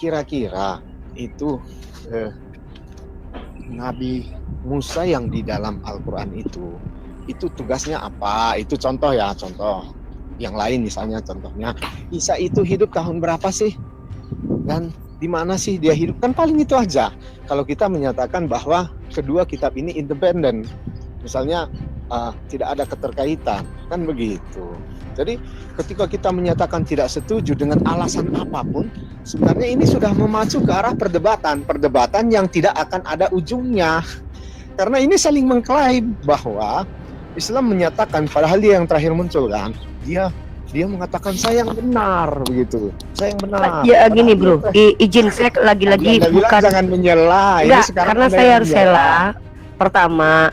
kira-kira itu Nabi Musa yang di dalam Al-Quran itu tugasnya apa? Itu contoh ya, contoh. Yang lain misalnya contohnya, Isa itu hidup tahun berapa sih? Dan di mana sih dia hidup? Kan paling itu aja. Kalau kita menyatakan bahwa kedua kitab ini independen, misalnya tidak ada keterkaitan, kan begitu. Jadi ketika kita menyatakan tidak setuju dengan alasan apapun, sebenarnya ini sudah memacu ke arah perdebatan yang tidak akan ada ujungnya. Karena ini saling mengklaim bahwa Islam menyatakan, padahal dia yang terakhir muncul kan, dia mengatakan saya yang benar begitu, saya yang benar. Ya gini bro, izin saya lagi-lagi bukan jangan menyela. Enggak, karena saya harus rela. Pertama,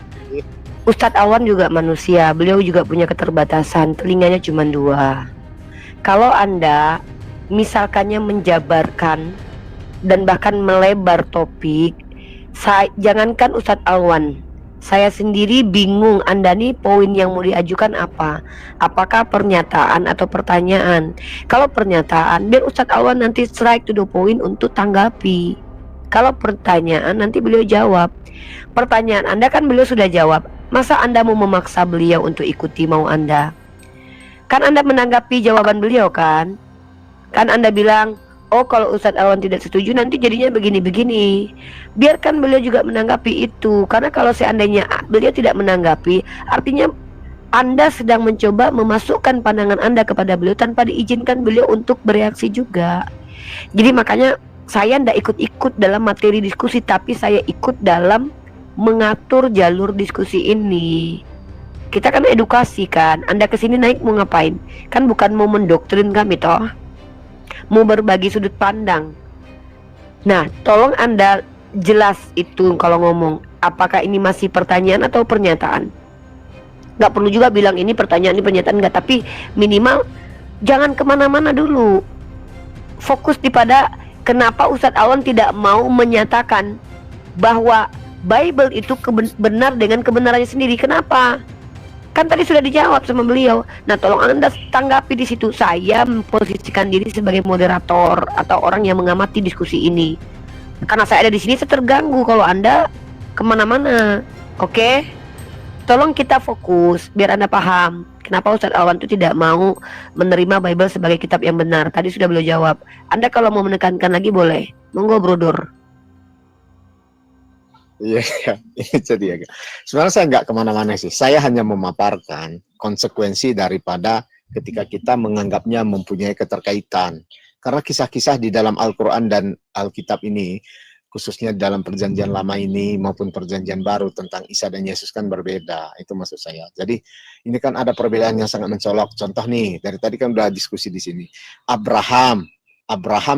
Ustadz Awan juga manusia, beliau juga punya keterbatasan, telinganya cuma 2. Kalau Anda misalkannya menjabarkan dan bahkan melebar topik, jangankan Ustadz Awan, saya sendiri bingung Anda nih poin yang mau diajukan apa? Apakah pernyataan atau pertanyaan? Kalau pernyataan, biar Ustadz Awan nanti strike to the point untuk tanggapi. Kalau pertanyaan, nanti beliau jawab. Pertanyaan Anda kan beliau sudah jawab. Masa Anda mau memaksa beliau untuk ikuti mau Anda? Kan Anda menanggapi jawaban beliau kan? Kan Anda bilang, oh kalau Ustadz Awan tidak setuju nanti jadinya begini-begini. Biarkan beliau juga menanggapi itu. Karena kalau seandainya beliau tidak menanggapi, artinya Anda sedang mencoba memasukkan pandangan Anda kepada beliau tanpa diizinkan beliau untuk bereaksi juga. Jadi makanya saya tidak ikut-ikut dalam materi diskusi, tapi saya ikut dalam mengatur jalur diskusi ini. Kita kan edukasi kan. Anda kesini naik mau ngapain? Kan bukan mau mendoktrin kami toh, mau berbagi sudut pandang. Nah, tolong Anda jelas itu kalau ngomong, apakah ini masih pertanyaan atau pernyataan. Gak perlu juga bilang ini pertanyaan, ini pernyataan, enggak. Tapi minimal jangan kemana-mana dulu. Fokus pada kenapa Ustadz Awan tidak mau menyatakan bahwa Bible itu benar dengan kebenarannya sendiri. Kenapa? Kan tadi sudah dijawab sama beliau. Nah, tolong Anda tanggapi di situ. Saya memposisikan diri sebagai moderator atau orang yang mengamati diskusi ini. Karena saya ada di sini, saya terganggu kalau Anda kemana-mana. Oke? Tolong kita fokus biar Anda paham kenapa Ustadz Awan itu tidak mau menerima Bible sebagai kitab yang benar. Tadi sudah beliau jawab. Anda kalau mau menekankan lagi boleh. Monggo, brother. Iya, jadi ya. Sebenarnya saya nggak kemana-mana sih. Saya hanya memaparkan konsekuensi daripada ketika kita menganggapnya mempunyai keterkaitan. Karena kisah-kisah di dalam Al-Quran dan Alkitab ini, khususnya dalam perjanjian lama ini maupun perjanjian baru tentang Isa dan Yesus kan berbeda. Itu maksud saya. Jadi ini kan ada perbedaan yang sangat mencolok. Contoh nih, dari tadi kan udah diskusi di sini. Abraham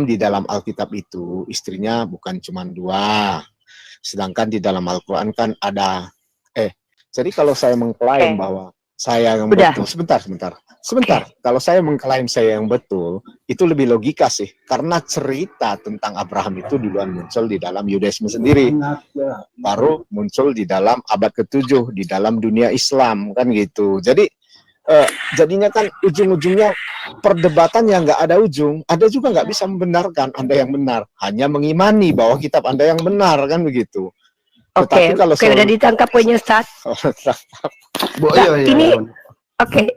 di dalam Alkitab itu istrinya bukan cuma 2. Sedangkan di dalam Al-Quran kan ada jadi kalau saya mengklaim bahwa saya yang betul, sebentar. Kalau saya mengklaim saya yang betul, itu lebih logika sih, karena cerita tentang Abraham itu duluan muncul di dalam Yudaisme sendiri, baru muncul di dalam abad ke-7 di dalam dunia Islam kan gitu. Jadi jadinya kan ujung-ujungnya perdebatan yang nggak ada ujung. Anda juga nggak bisa membenarkan Anda yang benar, hanya mengimani bahwa kitab Anda yang benar kan begitu. Oke, udah ditangkap poinnya Ustaz. Ini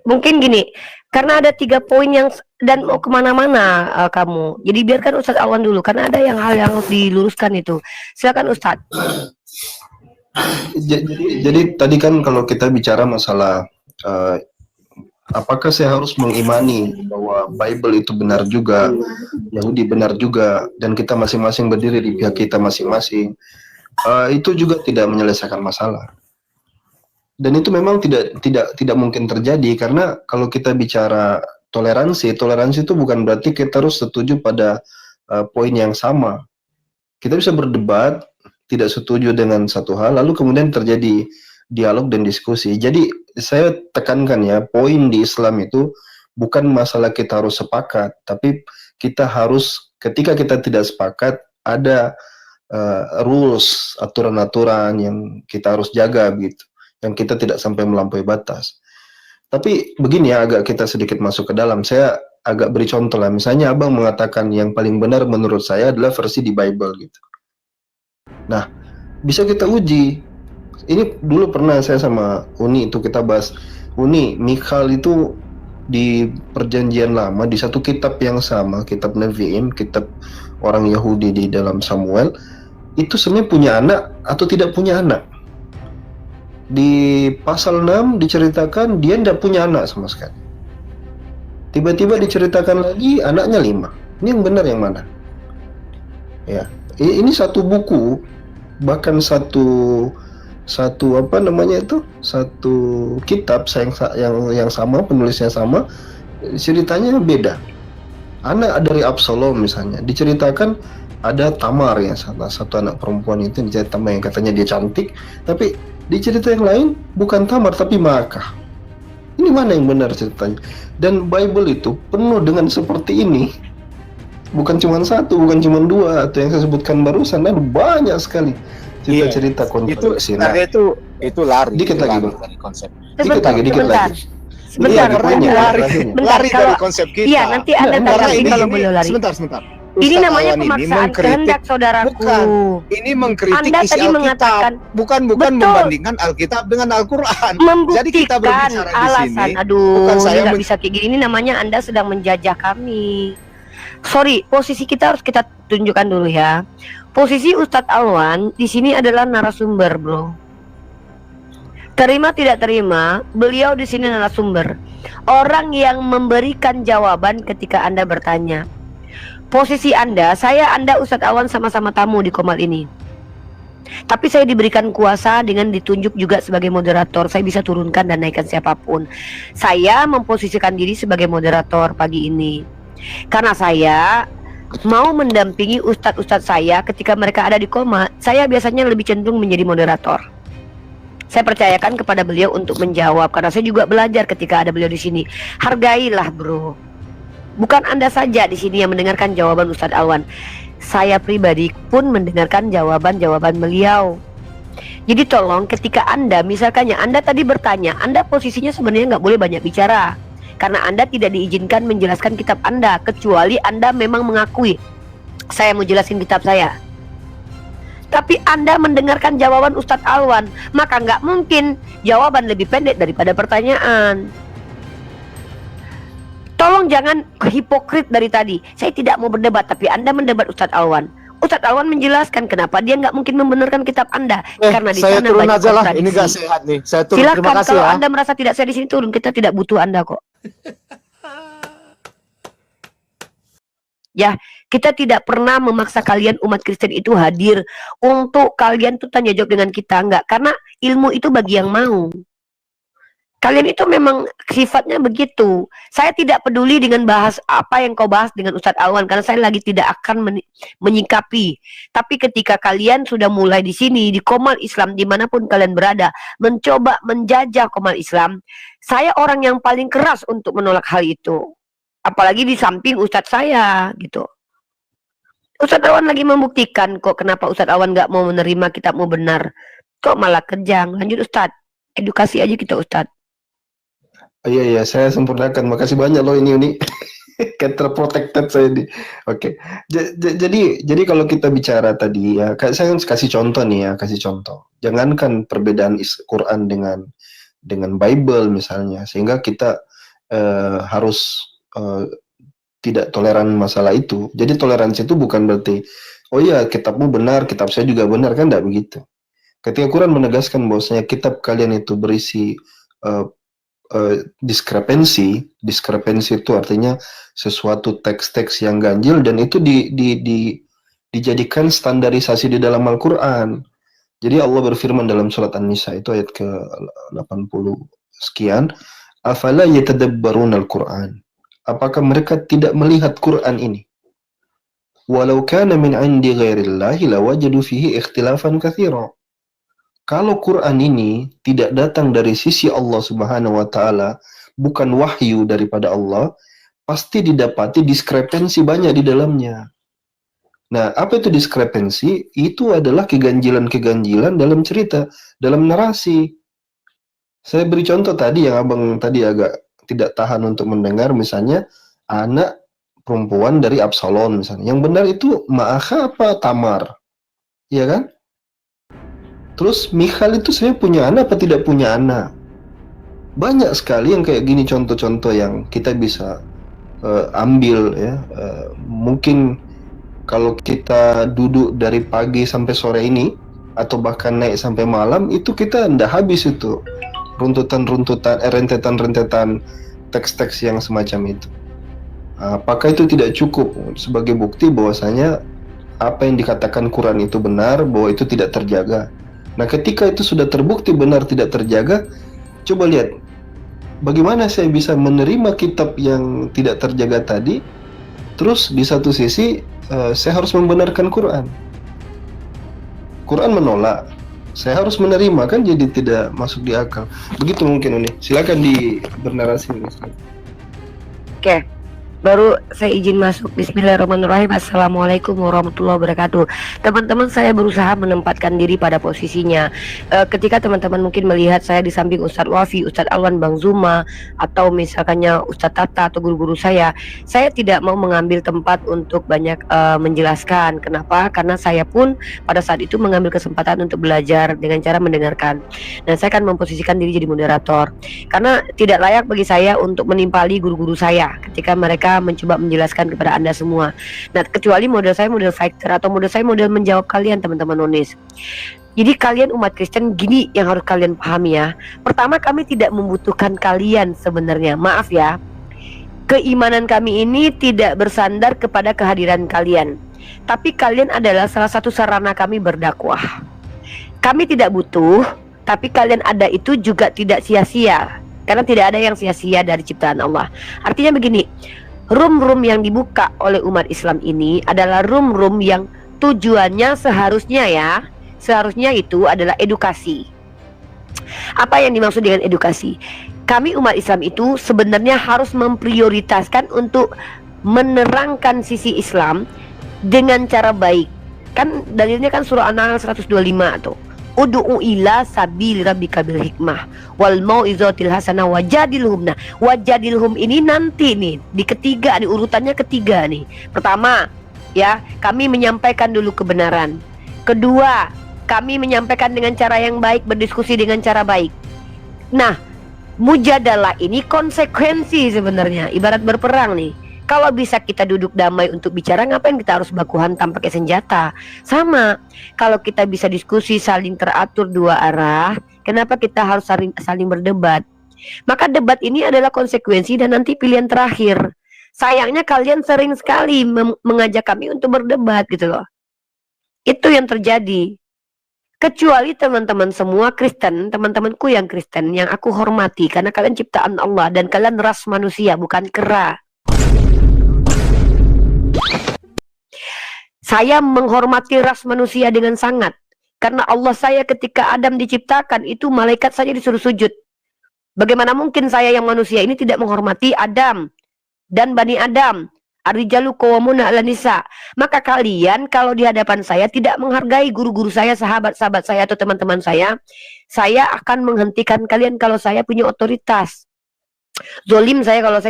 mungkin gini, karena ada 3 poin yang dan mau kemana-mana kamu. Jadi biarkan Ustadz Awan dulu, karena ada hal yang harus diluruskan itu. Silakan Ustadz. Jadi tadi kan kalau kita bicara masalah apakah saya harus mengimani bahwa Bible itu benar juga, Yahudi benar juga, dan kita masing-masing berdiri di pihak kita masing-masing, itu juga tidak menyelesaikan masalah. Dan itu memang tidak mungkin terjadi, karena kalau kita bicara toleransi itu bukan berarti kita harus setuju pada poin yang sama. Kita bisa berdebat, tidak setuju dengan satu hal, lalu kemudian terjadi dialog dan diskusi. Jadi saya tekankan ya, poin di Islam itu bukan masalah kita harus sepakat, tapi kita harus, ketika kita tidak sepakat, ada rules, aturan-aturan yang kita harus jaga gitu, yang kita tidak sampai melampaui batas. Tapi begini ya, agak kita sedikit masuk ke dalam. Saya agak beri contoh lah. Misalnya abang mengatakan yang paling benar menurut saya adalah versi di Bible gitu. Nah, bisa kita uji. Ini dulu pernah saya sama Uni itu kita bahas. Uni, Mikhal itu di perjanjian lama di satu kitab yang sama, kitab Nevi'im, kitab orang Yahudi di dalam Samuel, itu sebenarnya punya anak atau tidak punya anak. Di pasal 6 diceritakan dia tidak punya anak sama sekali. Tiba-tiba diceritakan lagi anaknya 5. Ini yang benar yang mana? Ya, ini satu buku, bahkan satu apa namanya itu, satu kitab yang sama, penulisnya sama, ceritanya beda. Anak dari Absalom misalnya diceritakan ada Tamar yang satu anak perempuan itu diceritakan Tamar yang katanya dia cantik, tapi di cerita yang lain bukan Tamar tapi Maakah. Ini mana yang benar ceritanya? Dan Bible itu penuh dengan seperti ini. Bukan cuma satu, bukan cuma dua, atau yang saya sebutkan barusan, dan banyak sekali cerita-cerita Itu kontradiksi. sebenarnya itu lari. Dikit itu lagi, lari Bang. dari konsep. Dikit lagi. Sebentar, Iya, sebentar. Lari Kalau- dari konsep kita. Iya, nanti Anda Nah, tanggapi ini- kalau ini- beliau lari. Sebentar. Ini Ustaz namanya Alwan ini pemaksaan mengkritik, kehendak, saudaraku. bukan. Ini mengkritik Anda isi tadi Alkitab, mengatakan bukan betul. membandingkan Alkitab dengan Al-Quran. Jadi kita Membuktikan berbicara di alasan. sini, Aduh, bukan saya ini nggak bisa kayak gini. Ini namanya Anda sedang menjajah kami. Sorry, posisi kita harus kita tunjukkan dulu ya. Posisi Ustadz Alwan di sini adalah narasumber, bro. Terima tidak terima, beliau di sini narasumber. Orang yang memberikan jawaban ketika Anda bertanya. Posisi Anda, Anda Ustadz Alwan sama-sama tamu di Komal ini. Tapi saya diberikan kuasa dengan ditunjuk juga sebagai moderator. Saya bisa turunkan dan naikkan siapapun. Saya memposisikan diri sebagai moderator pagi ini karena saya mau mendampingi ustadz-ustadz saya ketika mereka ada di koma. Saya biasanya lebih cenderung menjadi moderator. Saya percayakan kepada beliau untuk menjawab karena saya juga belajar ketika ada beliau di sini. Hargailah, bro. Bukan Anda saja di sini yang mendengarkan jawaban Ustadz Alwan. Saya pribadi pun mendengarkan jawaban-jawaban beliau. Jadi tolong ketika Anda, misalkannya Anda tadi bertanya, Anda posisinya sebenarnya nggak boleh banyak bicara. Karena Anda tidak diizinkan menjelaskan kitab Anda, kecuali Anda memang mengakui saya mau jelasin kitab saya. Tapi Anda mendengarkan jawaban Ustadz Alwan, maka nggak mungkin jawaban lebih pendek daripada pertanyaan. Tolong jangan hipokrit dari tadi. Saya tidak mau berdebat, tapi Anda mendebat Ustadz Alwan. Ustadz Alwan menjelaskan kenapa dia nggak mungkin membenarkan kitab Anda karena di saya sana turun banyak aja lah. kontradiksi. Ini gak sehat nih. Saya turun. Silakan, Terima kasih kalau ya. Anda merasa tidak saya di sini turun, kita tidak butuh Anda kok. Ya, kita tidak pernah memaksa kalian umat Kristen itu hadir untuk kalian tuh tanya jawab dengan kita, enggak, karena ilmu itu bagi yang mau. Kalian itu memang sifatnya begitu. Saya tidak peduli dengan bahas apa yang kau bahas dengan Ustadz Alwan karena saya lagi tidak akan menyikapi. Tapi ketika kalian sudah mulai di sini di Komal Islam dimanapun kalian berada mencoba menjajah Komal Islam, saya orang yang paling keras untuk menolak hal itu. Apalagi di samping Ustadz saya gitu. Ustadz Alwan lagi membuktikan kok kenapa Ustadz Alwan nggak mau menerima kitabmu benar. Kok malah kejang. Lanjut Ustadz. Edukasi aja kita Ustadz. Iya, saya sempurnakan. Makasih banyak loh ini. Kayak terprotected saya di. Oke. Jadi kalau kita bicara tadi ya, saya kasih contoh nih ya, kasih contoh. Jangankan perbedaan Quran dengan Bible misalnya, sehingga kita harus tidak toleran masalah itu. Jadi toleransi itu bukan berarti oh iya kitabmu benar, kitab saya juga benar, kan tidak begitu. Ketika Quran menegaskan bahwasanya kitab kalian itu berisi diskrepensi itu artinya sesuatu teks-teks yang ganjil dan itu dijadikan standarisasi di dalam Al-Quran. Jadi Allah berfirman dalam surat An-Nisa itu ayat ke-80 sekian, afala yatadabbaruna al-Quran. Apakah mereka tidak melihat Quran ini? Walau kana min 'indi ghairillahi lawajadu fihi ikhtilafan katsira. Kalau Quran ini tidak datang dari sisi Allah Subhanahu wa taala, bukan wahyu daripada Allah, pasti didapati diskrepensi banyak di dalamnya. Nah, apa itu diskrepensi? Itu adalah keganjilan-keganjilan dalam cerita, dalam narasi. Saya beri contoh tadi yang Abang tadi agak tidak tahan untuk mendengar, misalnya anak perempuan dari Absalom misalnya. Yang benar itu Ma'akha apa Tamar? Iya kan? Terus Michal itu sebenarnya punya anak apa tidak punya anak? Banyak sekali yang kayak gini contoh-contoh yang kita bisa ambil ya. Mungkin kalau kita duduk dari pagi sampai sore ini atau bahkan naik sampai malam, itu kita ndak habis itu runtutan-runtutan, rentetan-rentetan teks-teks yang semacam itu. Apakah itu tidak cukup sebagai bukti bahwasanya apa yang dikatakan Quran itu benar, bahwa itu tidak terjaga? Nah, ketika itu sudah terbukti benar tidak terjaga, coba lihat bagaimana saya bisa menerima kitab yang tidak terjaga tadi, terus di satu sisi saya harus membenarkan Quran. Quran menolak, saya harus menerima, kan jadi tidak masuk di akal. Begitu mungkin ini. Silakan di bernarasi. Oke, baru saya izin masuk. Bismillahirrahmanirrahim. Assalamualaikum warahmatullahi wabarakatuh. Teman-teman, saya berusaha menempatkan diri pada posisinya. Ketika teman-teman mungkin melihat saya di samping Ustadz Wafi, Ustadz Alwan, Bang Zuma, atau misalkannya Ustadz Tata atau guru-guru saya tidak mau mengambil tempat untuk banyak menjelaskan. Kenapa? Karena saya pun pada saat itu mengambil kesempatan untuk belajar dengan cara mendengarkan. Dan saya akan memposisikan diri jadi moderator. Karena tidak layak bagi saya untuk menimpali guru-guru saya ketika mereka mencoba menjelaskan kepada Anda semua. Nah, kecuali model saya model fighter atau model saya model menjawab kalian, teman-teman nonis. Jadi kalian umat Kristen, gini yang harus kalian pahami ya. Pertama, kami tidak membutuhkan kalian sebenarnya. Maaf ya, keimanan kami ini tidak bersandar kepada kehadiran kalian, tapi kalian adalah salah satu sarana kami berdakwah. Kami tidak butuh, tapi kalian ada itu juga tidak sia-sia, karena tidak ada yang sia-sia dari ciptaan Allah. Artinya begini, room-room yang dibuka oleh umat Islam ini adalah room-room yang tujuannya seharusnya itu adalah edukasi. Apa yang dimaksud dengan edukasi? Kami umat Islam itu sebenarnya harus memprioritaskan untuk menerangkan sisi Islam dengan cara baik. Kan dalilnya kan surah An-Nahl 125 tuh. Ud'u ila sabil rabbika bil hikmah wal mau'izatil hasanah wajadilhum. Nah, wajadilhum ini nanti nih di ketiga, di urutannya ketiga nih. Pertama, ya, kami menyampaikan dulu kebenaran. Kedua, kami menyampaikan dengan cara yang baik, berdiskusi dengan cara baik. Nah, mujadalah ini konsekuensi sebenarnya, ibarat berperang nih. Kalau bisa kita duduk damai untuk bicara, ngapain kita harus baku hantam pakai senjata? Sama, kalau kita bisa diskusi saling teratur dua arah, kenapa kita harus saling berdebat? Maka debat ini adalah konsekuensi dan nanti pilihan terakhir. Sayangnya kalian sering sekali mengajak kami untuk berdebat gitu loh. Itu yang terjadi. Kecuali teman-teman semua Kristen, teman-temanku yang Kristen yang aku hormati, karena kalian ciptaan Allah dan kalian ras manusia, bukan kera. Saya menghormati ras manusia dengan sangat, karena Allah saya ketika Adam diciptakan itu malaikat saja disuruh sujud. Bagaimana mungkin saya yang manusia ini tidak menghormati Adam dan Bani Adam? Ar-rijalu qawwamuna 'alan nisa. Maka kalian kalau di hadapan saya tidak menghargai guru-guru saya, sahabat-sahabat saya atau teman-teman saya akan menghentikan kalian kalau saya punya otoritas. Zolim saya kalau saya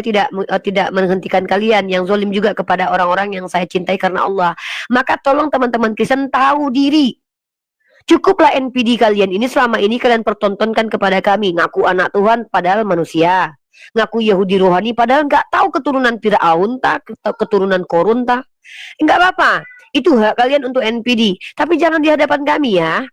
tidak menghentikan kalian, yang zolim juga kepada orang-orang yang saya cintai karena Allah. Maka tolong teman-teman Kristen tahu diri. Cukuplah NPD kalian ini selama ini kalian pertontonkan kepada kami, ngaku anak Tuhan padahal manusia, ngaku Yahudi rohani padahal nggak tahu keturunan Fir'aun tak, keturunan Korun tak. Nggak apa-apa, itu hak kalian untuk NPD, tapi jangan di hadapan kami ya.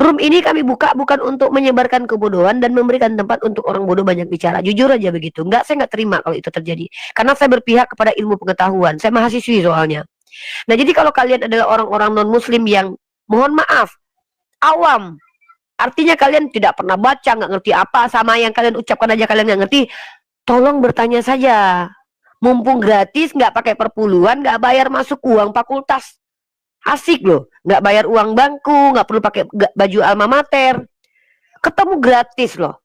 Room ini kami buka bukan untuk menyebarkan kebodohan dan memberikan tempat untuk orang bodoh banyak bicara. Jujur aja begitu. Saya nggak terima kalau itu terjadi. Karena saya berpihak kepada ilmu pengetahuan. Saya mahasiswi soalnya. Nah, jadi kalau kalian adalah orang-orang non-muslim yang, mohon maaf, awam, artinya kalian tidak pernah baca, nggak ngerti apa, sama yang kalian ucapkan aja kalian nggak ngerti, tolong bertanya saja. Mumpung gratis, nggak pakai perpuluhan, nggak bayar masuk uang fakultas. Asik loh, nggak bayar uang bangku, nggak perlu pakai baju alma mater, ketemu gratis loh.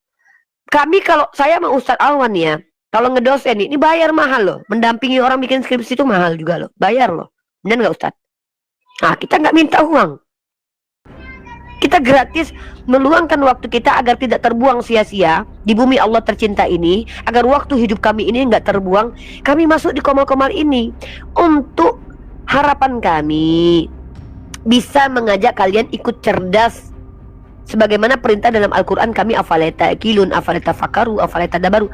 Kami kalau saya sama Ustadz Alwan ya, kalau ngedosen ini bayar mahal loh, mendampingi orang bikin skripsi itu mahal juga loh, bayar loh, benar nggak Ustadz? Nah, kita nggak minta uang. Kita gratis meluangkan waktu kita agar tidak terbuang sia-sia di bumi Allah tercinta ini, agar waktu hidup kami ini nggak terbuang. Kami masuk di Qomal-Qomal ini untuk harapan kami bisa mengajak kalian ikut cerdas sebagaimana perintah dalam Al-Quran kami, afala ta'qilun, afala tafakkaru, afala tadabbaru.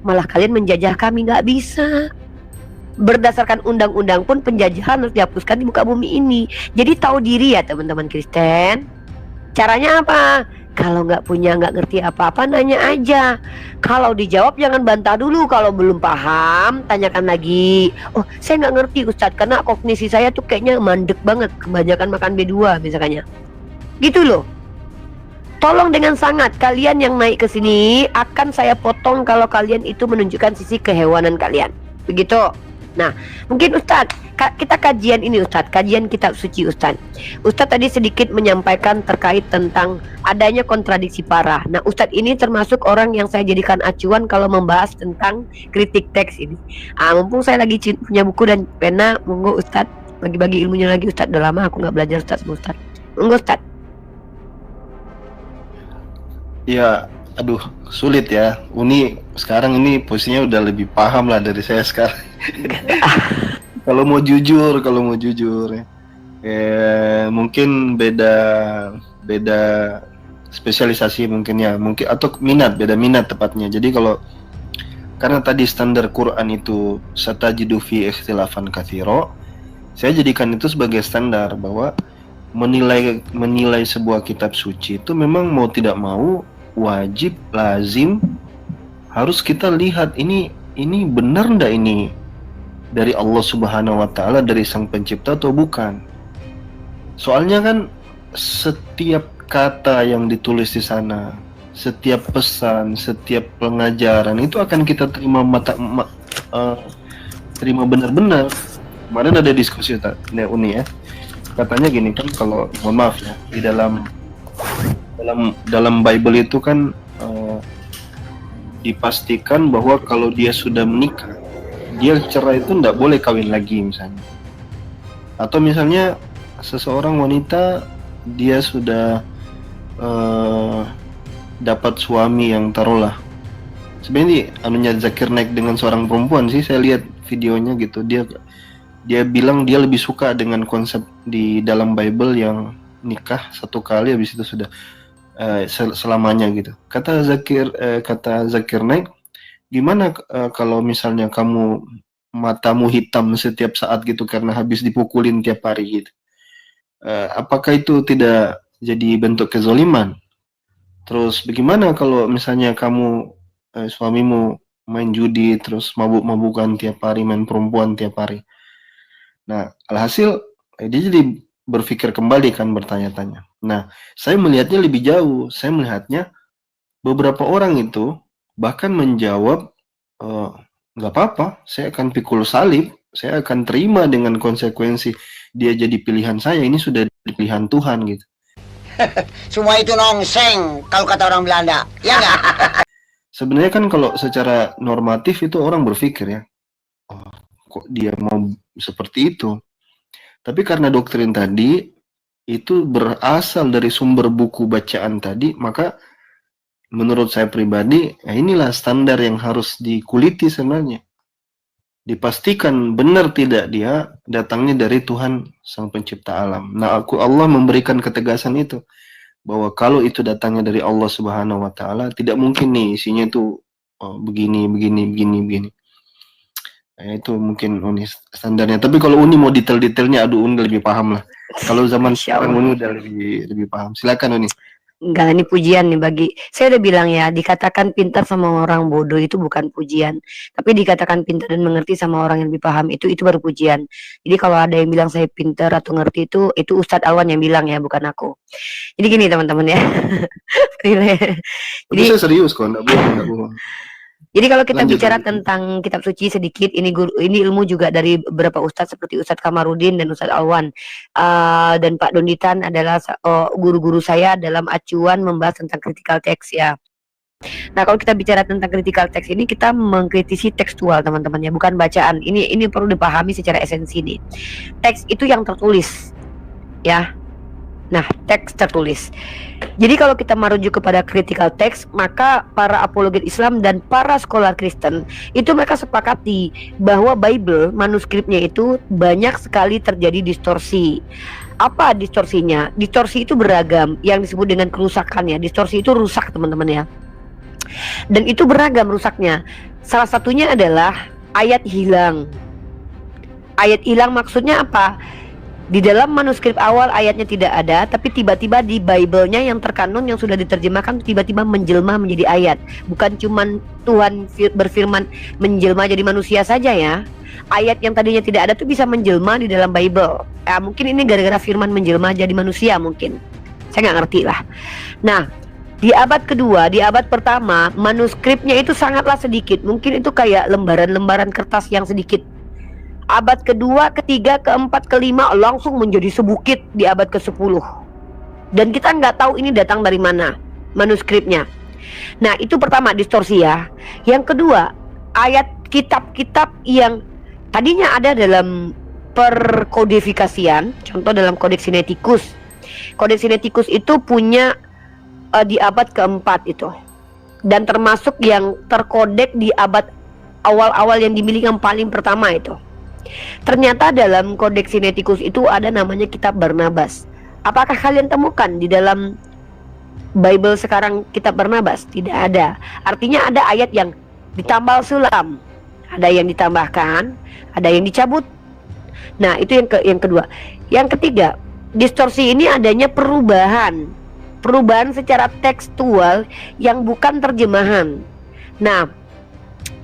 Malah kalian menjajah kami, nggak bisa. Berdasarkan undang-undang pun penjajahan harus dihapuskan di muka bumi ini. Jadi tahu diri ya teman-teman Kristen. Caranya apa? Kalau nggak punya, nggak ngerti apa-apa, nanya aja. Kalau dijawab jangan bantah dulu. Kalau belum paham, tanyakan lagi. Oh, saya nggak ngerti Ustadz, karena kognisi saya tuh kayaknya mandek banget, kebanyakan makan B2 misalnya. Gitu loh. Tolong dengan sangat, kalian yang naik ke sini akan saya potong kalau kalian itu menunjukkan sisi kehewanan kalian. Begitu. Nah, mungkin Ustadz, kita kajian ini Ustadz, kajian kitab suci Ustadz. Ustadz tadi sedikit menyampaikan terkait tentang adanya kontradiksi parah. Nah, Ustadz ini termasuk orang yang saya jadikan acuan kalau membahas tentang kritik teks ini. Mumpung saya lagi punya buku dan pena, monggo Ustadz, bagi-bagi ilmunya lagi Ustadz. Udah lama aku nggak belajar Ustadz sama Ustadz. Monggo Ustadz. Ya, aduh, sulit ya. Uni sekarang ini posisinya udah lebih paham lah dari saya sekarang. Kalau mau jujur ya. Mungkin beda spesialisasi mungkin atau beda minat tepatnya. Jadi karena tadi standar Quran itu satajidu fi ikhtilafan katsira, saya jadikan itu sebagai standar bahwa menilai sebuah kitab suci itu memang mau tidak mau wajib, lazim, harus kita lihat ini benar ndak ini dari Allah Subhanahu wa Ta'ala, dari Sang Pencipta atau bukan. Soalnya kan setiap kata yang ditulis di sana, setiap pesan, setiap pengajaran itu akan kita terima terima benar-benar. Kemarin ada diskusi Uni ya, katanya gini kan, kalau mohon maaf ya, di dalam Bible itu kan dipastikan bahwa kalau dia sudah menikah, dia cerai itu tidak boleh kawin lagi misalnya. Atau misalnya seseorang wanita dia sudah dapat suami yang taruhlah, sebenarnya anunya Zakir Naik dengan seorang perempuan sih, saya lihat videonya gitu, dia bilang dia lebih suka dengan konsep di dalam Bible yang nikah satu kali habis itu sudah selamanya gitu. Kata Zakir Naik, gimana kalau misalnya kamu matamu hitam setiap saat gitu karena habis dipukulin tiap hari gitu, apakah itu tidak jadi bentuk kezoliman? Terus bagaimana kalau misalnya kamu suamimu main judi terus mabuk-mabukan tiap hari, main perempuan tiap hari? Nah, alhasil dia jadi berpikir kembali kan, bertanya-tanya. Nah, saya melihatnya lebih jauh. Saya melihatnya beberapa orang itu bahkan menjawab, nggak apa-apa, saya akan pikul salib, saya akan terima dengan konsekuensi dia jadi pilihan saya, ini sudah pilihan Tuhan gitu. Semua itu nongseng kalau kata orang Belanda, ya nggak? Sebenarnya kan kalau secara normatif itu orang berpikir ya, oh, kok dia mau seperti itu. Tapi karena doktrin tadi itu berasal dari sumber buku bacaan tadi, maka menurut saya pribadi, inilah standar yang harus dikuliti sebenarnya. Dipastikan benar tidak dia datangnya dari Tuhan Sang Pencipta Alam. Nah, Allah memberikan ketegasan itu, bahwa kalau itu datangnya dari Allah Subhanahu wa Ta'ala, tidak mungkin nih isinya itu begini. Nah, itu mungkin Uni standarnya. Tapi kalau Uni mau detail-detailnya, Uni lebih paham lah. Kalau zaman sekarang Uni udah lebih paham. Silakan Uni. Enggak, ini pujian nih bagi saya. Udah bilang ya, dikatakan pintar sama orang bodoh itu bukan pujian, tapi dikatakan pintar dan mengerti sama orang yang lebih paham itu baru pujian. Jadi kalau ada yang bilang saya pintar atau ngerti itu Ustadz Alwan yang bilang ya, bukan aku. Jadi gini teman-teman ya. Jadi saya serius kok, enggak bohong. Jadi kalau kita bicara tentang kitab suci sedikit, ini ilmu juga dari beberapa ustadz seperti Ustadz Kamarudin dan Ustadz Alwan, dan Pak Donditan adalah guru-guru saya dalam acuan membahas tentang critical text ya. Nah, kalau kita bicara tentang critical text ini, kita mengkritisi tekstual teman-teman ya, bukan bacaan. Ini perlu dipahami secara esensi nih. Teks itu yang tertulis ya. Nah, teks tertulis. Jadi kalau kita merujuk kepada critical text, maka para apologet Islam dan para scholar Kristen itu mereka sepakati bahwa Bible manuskripnya itu banyak sekali terjadi distorsi. Apa distorsinya? Distorsi itu beragam, yang disebut dengan kerusakan ya. Distorsi itu rusak teman-teman ya. Dan itu beragam rusaknya. Salah satunya adalah ayat hilang. Ayat hilang maksudnya apa? Di dalam manuskrip awal ayatnya tidak ada, tapi tiba-tiba di Bible-nya yang terkanon yang sudah diterjemahkan tiba-tiba menjelma menjadi ayat. Bukan cuman Tuhan berfirman menjelma jadi manusia saja ya. Ayat yang tadinya tidak ada tuh bisa menjelma di dalam Bible. Mungkin ini gara-gara firman menjelma jadi manusia mungkin. Saya nggak ngerti lah. Nah, di abad kedua, di abad pertama, manuskripnya itu sangatlah sedikit. Mungkin itu kayak lembaran-lembaran kertas yang sedikit. Abad kedua, ketiga, keempat, kelima langsung menjadi sebukit di abad ke-10. Dan kita nggak tahu ini datang dari mana manuskripnya. Nah, itu pertama, distorsi ya. Yang kedua, ayat kitab-kitab yang tadinya ada dalam perkodifikasian, contoh dalam Codex Sinaiticus. Codex Sinaiticus itu punya di abad keempat itu. Dan termasuk yang terkodek di abad awal-awal yang dimiliki yang paling pertama itu. Ternyata dalam Codex Sinaiticus itu ada namanya kitab Barnabas. Apakah kalian temukan di dalam Bible sekarang kitab Barnabas? Tidak ada. Artinya ada ayat yang ditambal sulam, ada yang ditambahkan, ada yang dicabut. Nah, itu yang kedua. Yang ketiga, distorsi ini adanya perubahan secara tekstual yang bukan terjemahan. Nah,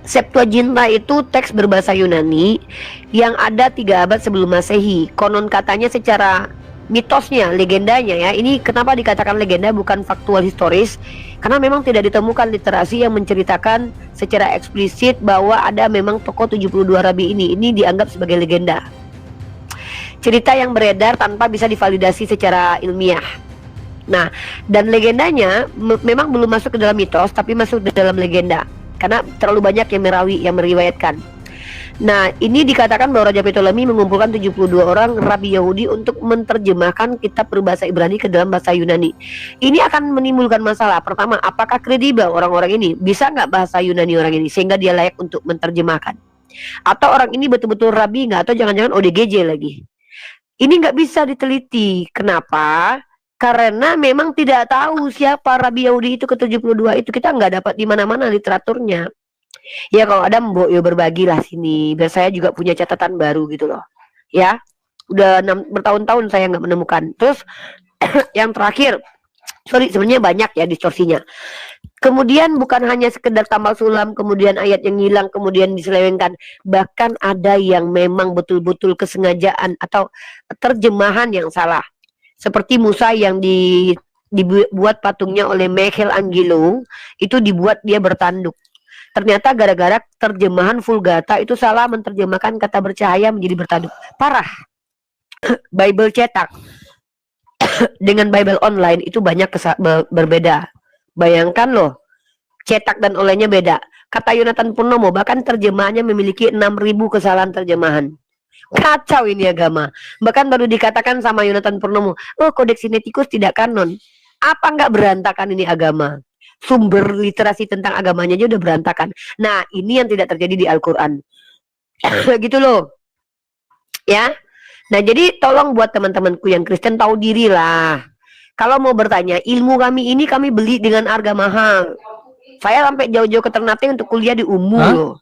Septuaginta itu teks berbahasa Yunani yang ada 3 abad sebelum Masehi. Konon katanya secara mitosnya, legendanya ya. Ini kenapa dikatakan legenda bukan faktual historis? Karena memang tidak ditemukan literasi yang menceritakan secara eksplisit bahwa ada memang tokoh 72 rabi ini. Ini dianggap sebagai legenda. Cerita yang beredar tanpa bisa divalidasi secara ilmiah. Nah, dan legendanya memang belum masuk ke dalam mitos, tapi masuk ke dalam legenda. Karena terlalu banyak yang meriwayatkan. Nah, ini dikatakan bahwa Raja Ptolemy mengumpulkan 72 orang rabi Yahudi untuk menerjemahkan kitab berbahasa Ibrani ke dalam bahasa Yunani. Ini akan menimbulkan masalah. Pertama, apakah kredibel orang-orang ini? Bisa nggak bahasa Yunani orang ini sehingga dia layak untuk menerjemahkan? Atau orang ini betul-betul rabi nggak? Atau jangan-jangan ODGJ lagi? Ini nggak bisa diteliti. Kenapa? Karena memang tidak tahu siapa Rabi Yahudi itu ke-72 itu. Kita nggak dapat di mana-mana literaturnya. Ya kalau ada ya berbagilah sini. Biar saya juga punya catatan baru gitu loh. Ya, udah bertahun-tahun saya nggak menemukan. Terus yang terakhir, sebenarnya banyak ya distorsinya. Kemudian bukan hanya sekedar tambal sulam, kemudian ayat yang hilang, kemudian diselewengkan. Bahkan ada yang memang betul-betul kesengajaan atau terjemahan yang salah. Seperti Musa yang dibuat patungnya oleh Michelangelo, itu dibuat dia bertanduk. Ternyata gara-gara terjemahan Vulgata itu salah menerjemahkan kata bercahaya menjadi bertanduk. Parah. Bible cetak dengan Bible online itu banyak berbeda. Bayangkan loh, cetak dan olehnya beda. Kata Yonatan Purnomo bahkan terjemahannya memiliki 6.000 kesalahan terjemahan. Kacau ini agama. Bahkan baru dikatakan sama Yonatan Purnomo, oh Codex Sinaiticus tidak kanon. Apa nggak berantakan ini agama? Sumber literasi tentang agamanya aja udah berantakan. Nah, ini yang tidak terjadi di Al-Quran. Gitu loh. Ya. Nah, jadi tolong buat teman-temanku yang Kristen tahu diri lah. Kalau mau bertanya, ilmu kami ini kami beli dengan harga mahal. Saya sampai jauh-jauh ke Ternate untuk kuliah di UMU loh.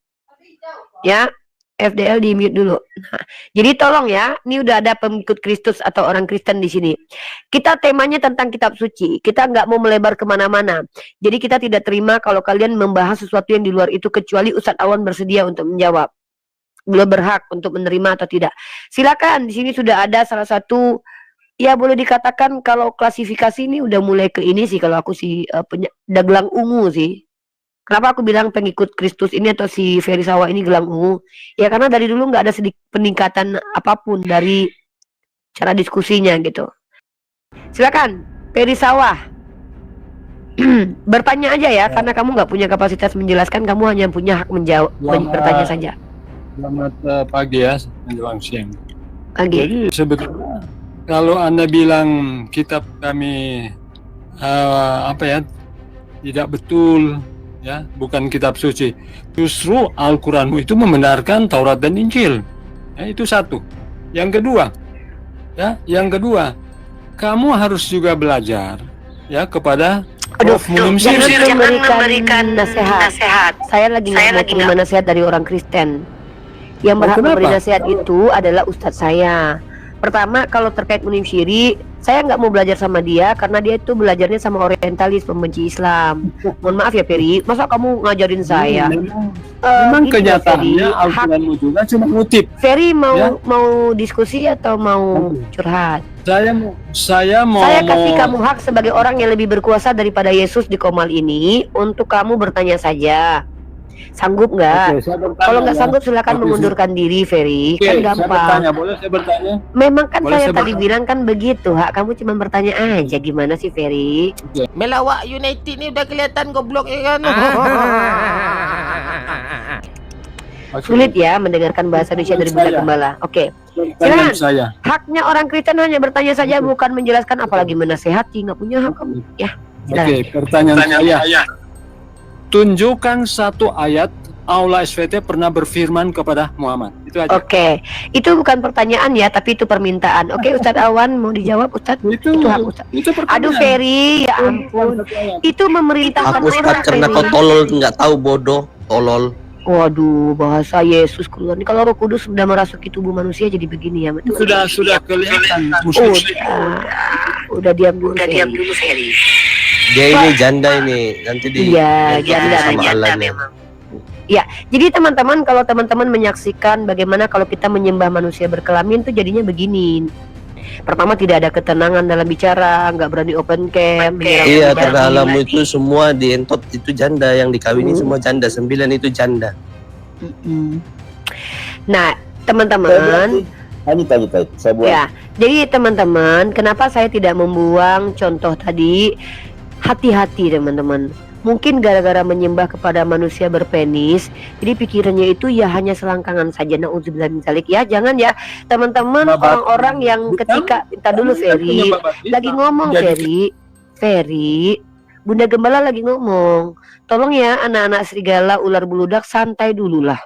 Ya. FDL di mute dulu. Nah, jadi tolong ya, ini udah ada pengikut Kristus atau orang Kristen di sini. Kita temanya tentang kitab suci. Kita nggak mau melebar kemana-mana. Jadi kita tidak terima kalau kalian membahas sesuatu yang di luar itu kecuali Ustadz Awan bersedia untuk menjawab. Beliau berhak untuk menerima atau tidak. Silakan. Di sini sudah ada salah satu, ya boleh dikatakan kalau klasifikasi ini udah mulai ke ini sih. Kalau aku sih gelang ungu sih. Kenapa aku bilang pengikut Kristus ini atau si Ferry Sawa ini gelang ungu? Ya karena dari dulu nggak ada sedikit peningkatan apapun dari cara diskusinya gitu. Silakan, Ferry Sawa. Bertanya aja ya, karena kamu nggak punya kapasitas menjelaskan, kamu hanya punya hak menjawab, bertanya saja. Selamat pagi ya, menjelang siang. Pagi. Jadi sebetulnya Kalau Anda bilang kitab kami tidak betul, ya, bukan kitab suci. Justru Al-Qur'anmu itu membenarkan Taurat dan Injil. Ya, itu satu. Yang kedua, kamu harus juga belajar ya kepada Aduh, Prof. Munir jangan Syir. memberikan nasihat. Saya lagi nggak mau terima nasihat dari orang Kristen. Yang berhak kenapa? memberi nasihat itu adalah ustadz saya. Pertama, kalau terkait Munir Syiri, saya nggak mau belajar sama dia karena dia itu belajarnya sama orientalis, pembenci Islam. Mohon maaf ya Peri, masa kamu ngajarin saya? Memang Gitu, kenyataannya Ferry. Al-Qur'anmu juga cuma ngutip. Ferry mau Ya. mau diskusi atau mau curhat? Saya mau Saya kasih kamu hak sebagai orang yang lebih berkuasa daripada Yesus di Komal ini untuk kamu bertanya saja. Sanggup nggak? Oke, saya bertanya, Kalau nggak ya. sanggup silakan Oke, mengundurkan diri, Ferry. Oke, Kan saya gampang. bertanya, boleh saya bertanya? Memang kan Boleh saya saya tadi bertanya? bilang kan begitu, hak kamu cuma bertanya aja. Gimana sih, Ferry? Melawak United ni udah kelihatan goblok ya kan. Sulit ya mendengarkan bahasa Indonesia dari Bunda Saya. Gembala. Oke, Pertanyaan Silakan. saya. haknya orang Kristen hanya bertanya saja, bukan menjelaskan, apalagi menasehati. Nggak punya hak kamu. Ya, silakan. Oke, pertanyaan saya. Tunjukkan satu ayat Allah SVT pernah berfirman kepada Muhammad. Itu aja. Oke, itu bukan pertanyaan ya, tapi itu permintaan. Oke, Ustadz Awan mau dijawab, Ustadz? Itu Itu hak Ustadz. itu pertanyaan. Aduh, Ferry, ya ampun. Itu memerintahkan Aku orang, Ustaz karena kau Ferry. tolol nggak tahu bodoh, tolol. Waduh, bahasa Yesus keluar nih. Kalau Roh Kudus sudah merasuki tubuh manusia jadi begini ya. Betul. Sudah kelihatan muslim. Udah diam dulu, Ferry. Dia ini janda ini, nanti di Iya, nanti janda sama janda Allahnya. memang. Ya, jadi teman-teman, kalau teman-teman menyaksikan bagaimana kalau kita menyembah manusia berkelamin tuh jadinya begini. Pertama, tidak ada ketenangan dalam bicara, nggak berani open cam. menyerang Iya, pembicaraan. karena alammu itu semua dientot itu janda, yang dikawini semua janda, 9 itu janda. Mm-mm. Nah, teman-teman, Tanya, saya buat. ya, jadi teman-teman, kenapa saya tidak membuang contoh tadi? Hati-hati teman-teman. Mungkin gara-gara menyembah kepada manusia berpenis, jadi pikirannya itu ya hanya selangkangan saja. Nauzubillah min dzalik. Ya, jangan ya teman-teman, Babat. orang-orang yang ketika kita dulu Ferry lagi ngomong, Ferry, Bunda Gembala lagi ngomong. Tolong ya anak-anak serigala, ular buludak, santai dulu lah.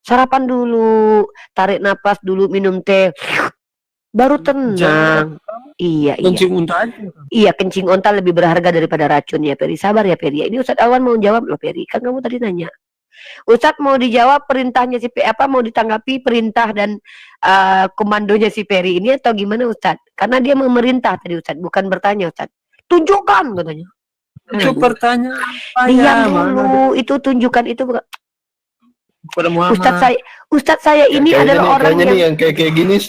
Sarapan dulu, tarik napas dulu, minum teh, baru tenang. Iya. Kencing unta aja. Iya, kencing onta lebih berharga daripada racun ya, Peri. Sabar ya, Peri. Ini Ustadz Awan mau jawab loh, Peri. Kan kamu tadi nanya. Ustadz mau dijawab perintahnya si mau ditanggapi perintah dan komandonya si Peri ini atau gimana, Ustadz? Karena dia memerintah tadi, Ustadz, bukan bertanya, Ustadz. Tunjukkan katanya. Itu pertanyaan Diam dulu. Itu tunjukkan itu bukan. kepada Muhammad. Ustadz saya ini adalah orang kayaknya nih yang yang kayak gini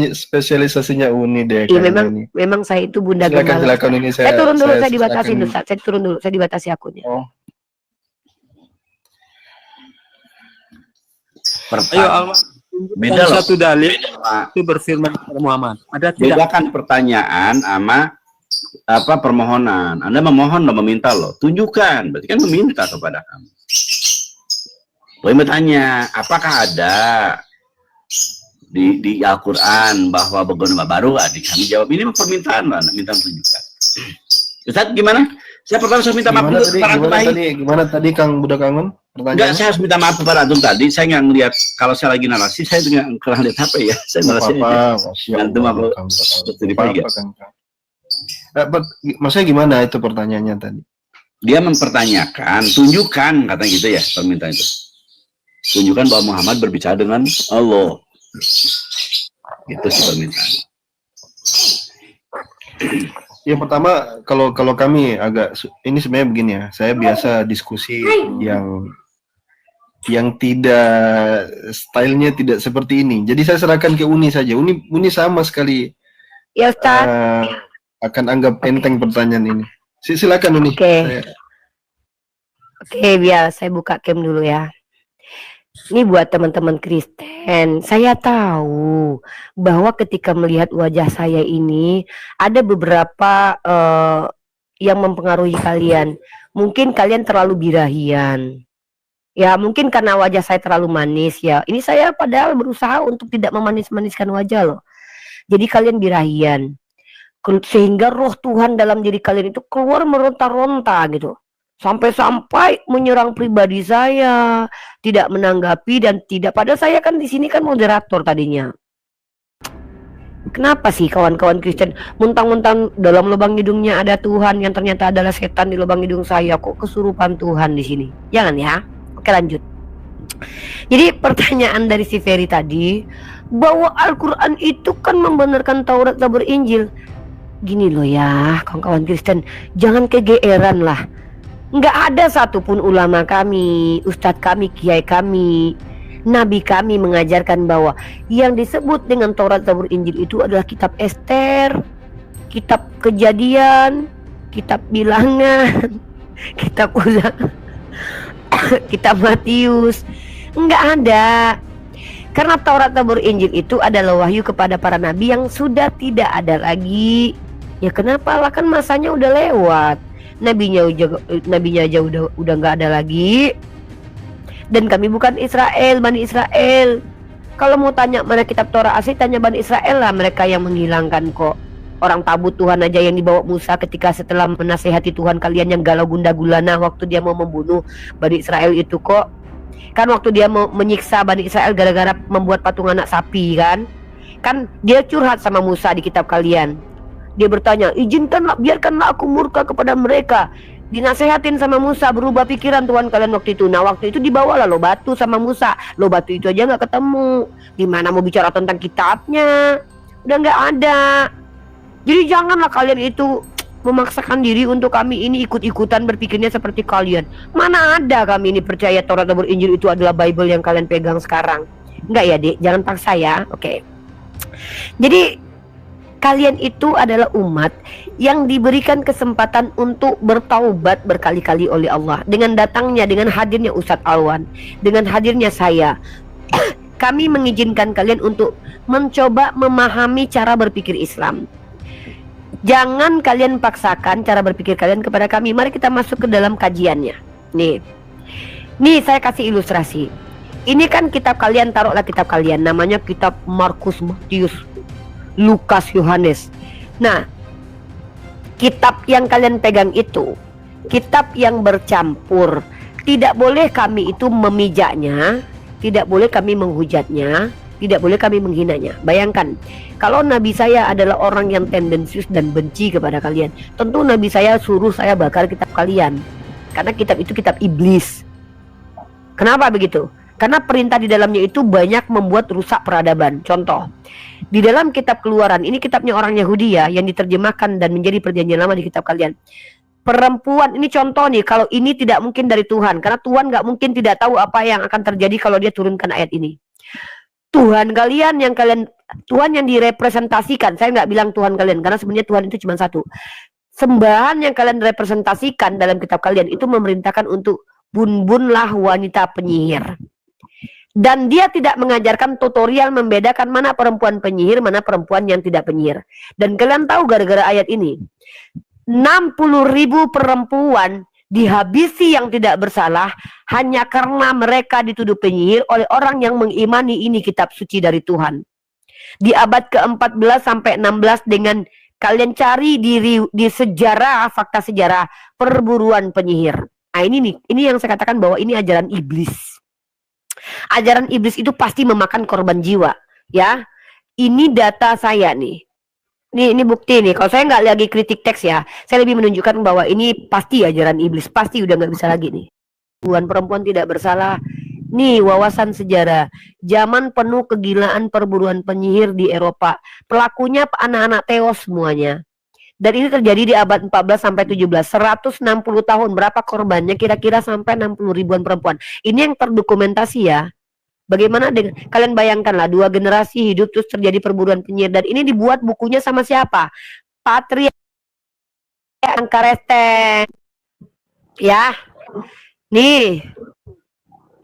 spesialisasinya Uni deh. iya, kayaknya nih. memang saya itu Bunda Silakan Gembala. silakan ini Saya turun dulu, saya dibatasi, silakan. Ustadz. Saya turun dulu, saya dibatasi akunnya. Oh. Ayo Alman. Beda loh. Satu dalil Pak. itu berfirman kepada Muhammad. Ada tidak? Bedakan pertanyaan sama permohonan. Anda memohon loh, meminta loh. Tunjukkan, berarti kan meminta kepada kamu. Boleh bertanya, apakah ada di Al-Quran bahwa berguna baru? Kami jawab ini permintaan lah, minta tunjukkan. Ustaz gimana? Saya pertama saya minta maaf dulu kepada antum baik. Gimana tadi Kang Budak Angon? Enggak, Pertanyaan. saya harus minta maaf kepada antum tadi. Saya nggak ngelihat, kalau saya lagi narasi, saya nggak kurang lihat HP ya. Saya narasi aja. Antum apa? Maksudnya gimana itu pertanyaannya tadi? Dia mempertanyakan, tunjukkan, katanya gitu ya, permintaan itu. Tunjukkan bahwa Muhammad berbicara dengan Allah. Itu sih permintaan. Yang pertama, kalau kami ini sebenarnya begini ya, saya biasa diskusi yang tidak stylenya tidak seperti ini. Jadi saya serahkan ke Uni saja. Uni sama sekali Ya, Ustadz. akan anggap enteng pertanyaan ini. Silakan Uni. Oke. Oke, biar saya buka cam dulu ya. Ini buat teman-teman Kristen. Saya tahu bahwa ketika melihat wajah saya ini ada beberapa yang mempengaruhi kalian. Mungkin kalian terlalu birahian. Ya, mungkin karena wajah saya terlalu manis ya. Ini saya padahal berusaha untuk tidak memanis-maniskan wajah loh. Jadi kalian birahian. Sehingga roh Tuhan dalam diri kalian itu keluar meronta-ronta gitu. Sampai-sampai menyerang pribadi saya, tidak menanggapi dan tidak. Padahal saya kan di sini kan moderator tadinya. Kenapa sih kawan-kawan Kristen mentang-mentang dalam lubang hidungnya ada Tuhan yang ternyata adalah setan di lubang hidung saya, kok kesurupan Tuhan di sini? Jangan ya. Oke, lanjut. Jadi pertanyaan dari si Ferry tadi, bahwa Al-Quran itu kan membenarkan Taurat, Zabur, Injil. Gini loh ya kawan-kawan Kristen, jangan kegeeran lah. Nggak ada satupun ulama kami, ustadz kami, kiai kami, nabi kami mengajarkan bahwa yang disebut dengan Taurat, Zabur, Injil itu adalah kitab Ester, kitab Kejadian, kitab Bilangan, kitab Ulangan, kitab Matius. Nggak ada. Karena Taurat, Zabur, Injil itu adalah wahyu kepada para nabi yang sudah tidak ada lagi. Ya kenapa lah, kan masanya udah lewat. Nabinya aja udah nggak ada lagi. Dan kami bukan Israel, Bani Israel. Kalau mau tanya mana kitab Torah asli, tanya Bani Israel lah, mereka yang menghilangkan kok. Orang tabut Tuhan aja yang dibawa Musa ketika setelah menasehati Tuhan kalian yang galau gundah gulana waktu dia mau membunuh Bani Israel itu kok. Kan waktu dia mau menyiksa Bani Israel gara-gara membuat patung anak sapi kan. Kan dia curhat sama Musa di kitab kalian. Dia bertanya, izinkanlah, biarkanlah aku murka kepada mereka. Dinasehatin sama Musa, berubah pikiran Tuhan kalian waktu itu. Nah waktu itu dibawalah lo batu sama Musa. Lo batu itu aja nggak ketemu. Dimana mau bicara tentang kitabnya? Udah nggak ada. Jadi janganlah kalian itu memaksakan diri untuk kami ini ikut-ikutan berpikirnya seperti kalian. Mana ada kami ini percaya Taurat, Zabur, Injil itu adalah Bible yang kalian pegang sekarang. Enggak ya Dek, jangan paksa ya. Oke. Jadi kalian itu adalah umat yang diberikan kesempatan untuk bertaubat berkali-kali oleh Allah. Dengan datangnya, dengan hadirnya Ustadz Alwan, dengan hadirnya saya, kami mengizinkan kalian untuk mencoba memahami cara berpikir Islam. Jangan kalian paksakan cara berpikir kalian kepada kami. Mari kita masuk ke dalam kajiannya. Nih saya kasih ilustrasi. Ini kan kitab kalian, taruhlah kitab kalian, namanya kitab Markus, Matius, Lukas, Yohanes. Nah, kitab yang kalian pegang itu kitab yang bercampur. Tidak boleh kami itu memijaknya, tidak boleh kami menghujatnya, tidak boleh kami menghinanya. Bayangkan, kalau nabi saya adalah orang yang tendensius dan benci kepada kalian, tentu nabi saya suruh saya bakar kitab kalian. Karena kitab itu kitab iblis. Kenapa begitu? Karena perintah di dalamnya itu banyak membuat rusak peradaban. Contoh, di dalam kitab Keluaran, ini kitabnya orang Yahudi ya, yang diterjemahkan dan menjadi perjanjian lama di kitab kalian. Perempuan, ini contoh nih, kalau ini tidak mungkin dari Tuhan. Karena Tuhan nggak mungkin tidak tahu apa yang akan terjadi kalau dia turunkan ayat ini. Tuhan kalian yang Tuhan yang direpresentasikan, saya nggak bilang Tuhan kalian, karena sebenarnya Tuhan itu cuma satu. Sembahan yang kalian representasikan dalam kitab kalian itu memerintahkan untuk bun-bunlah wanita penyihir. Dan dia tidak mengajarkan tutorial membedakan mana perempuan penyihir, mana perempuan yang tidak penyihir. Dan kalian tahu gara-gara ayat ini, 60.000 perempuan dihabisi yang tidak bersalah hanya karena mereka dituduh penyihir oleh orang yang mengimani ini kitab suci dari Tuhan. Di abad ke-14 sampai 16 dengan kalian cari di sejarah, fakta sejarah perburuan penyihir. Nah ini yang saya katakan bahwa ini ajaran iblis. Ajaran iblis itu pasti memakan korban jiwa, ya. Ini data saya nih. Ini bukti nih. Kalau saya nggak lagi kritik teks ya, saya lebih menunjukkan bahwa ini pasti ajaran iblis, pasti udah nggak bisa lagi nih. Perempuan tidak bersalah. Nih wawasan sejarah. Zaman penuh kegilaan perburuan penyihir di Eropa. Pelakunya anak-anak teos semuanya. Dan ini terjadi di abad 14 sampai 17. 160 tahun. Berapa korbannya? Kira-kira sampai 60 ribuan perempuan. Ini yang terdokumentasi ya. Bagaimana dengan kalian bayangkanlah 2 generasi hidup terus terjadi perburuan penyihir. Dan ini dibuat bukunya sama siapa? Patria Angkareste. Ya. Nih.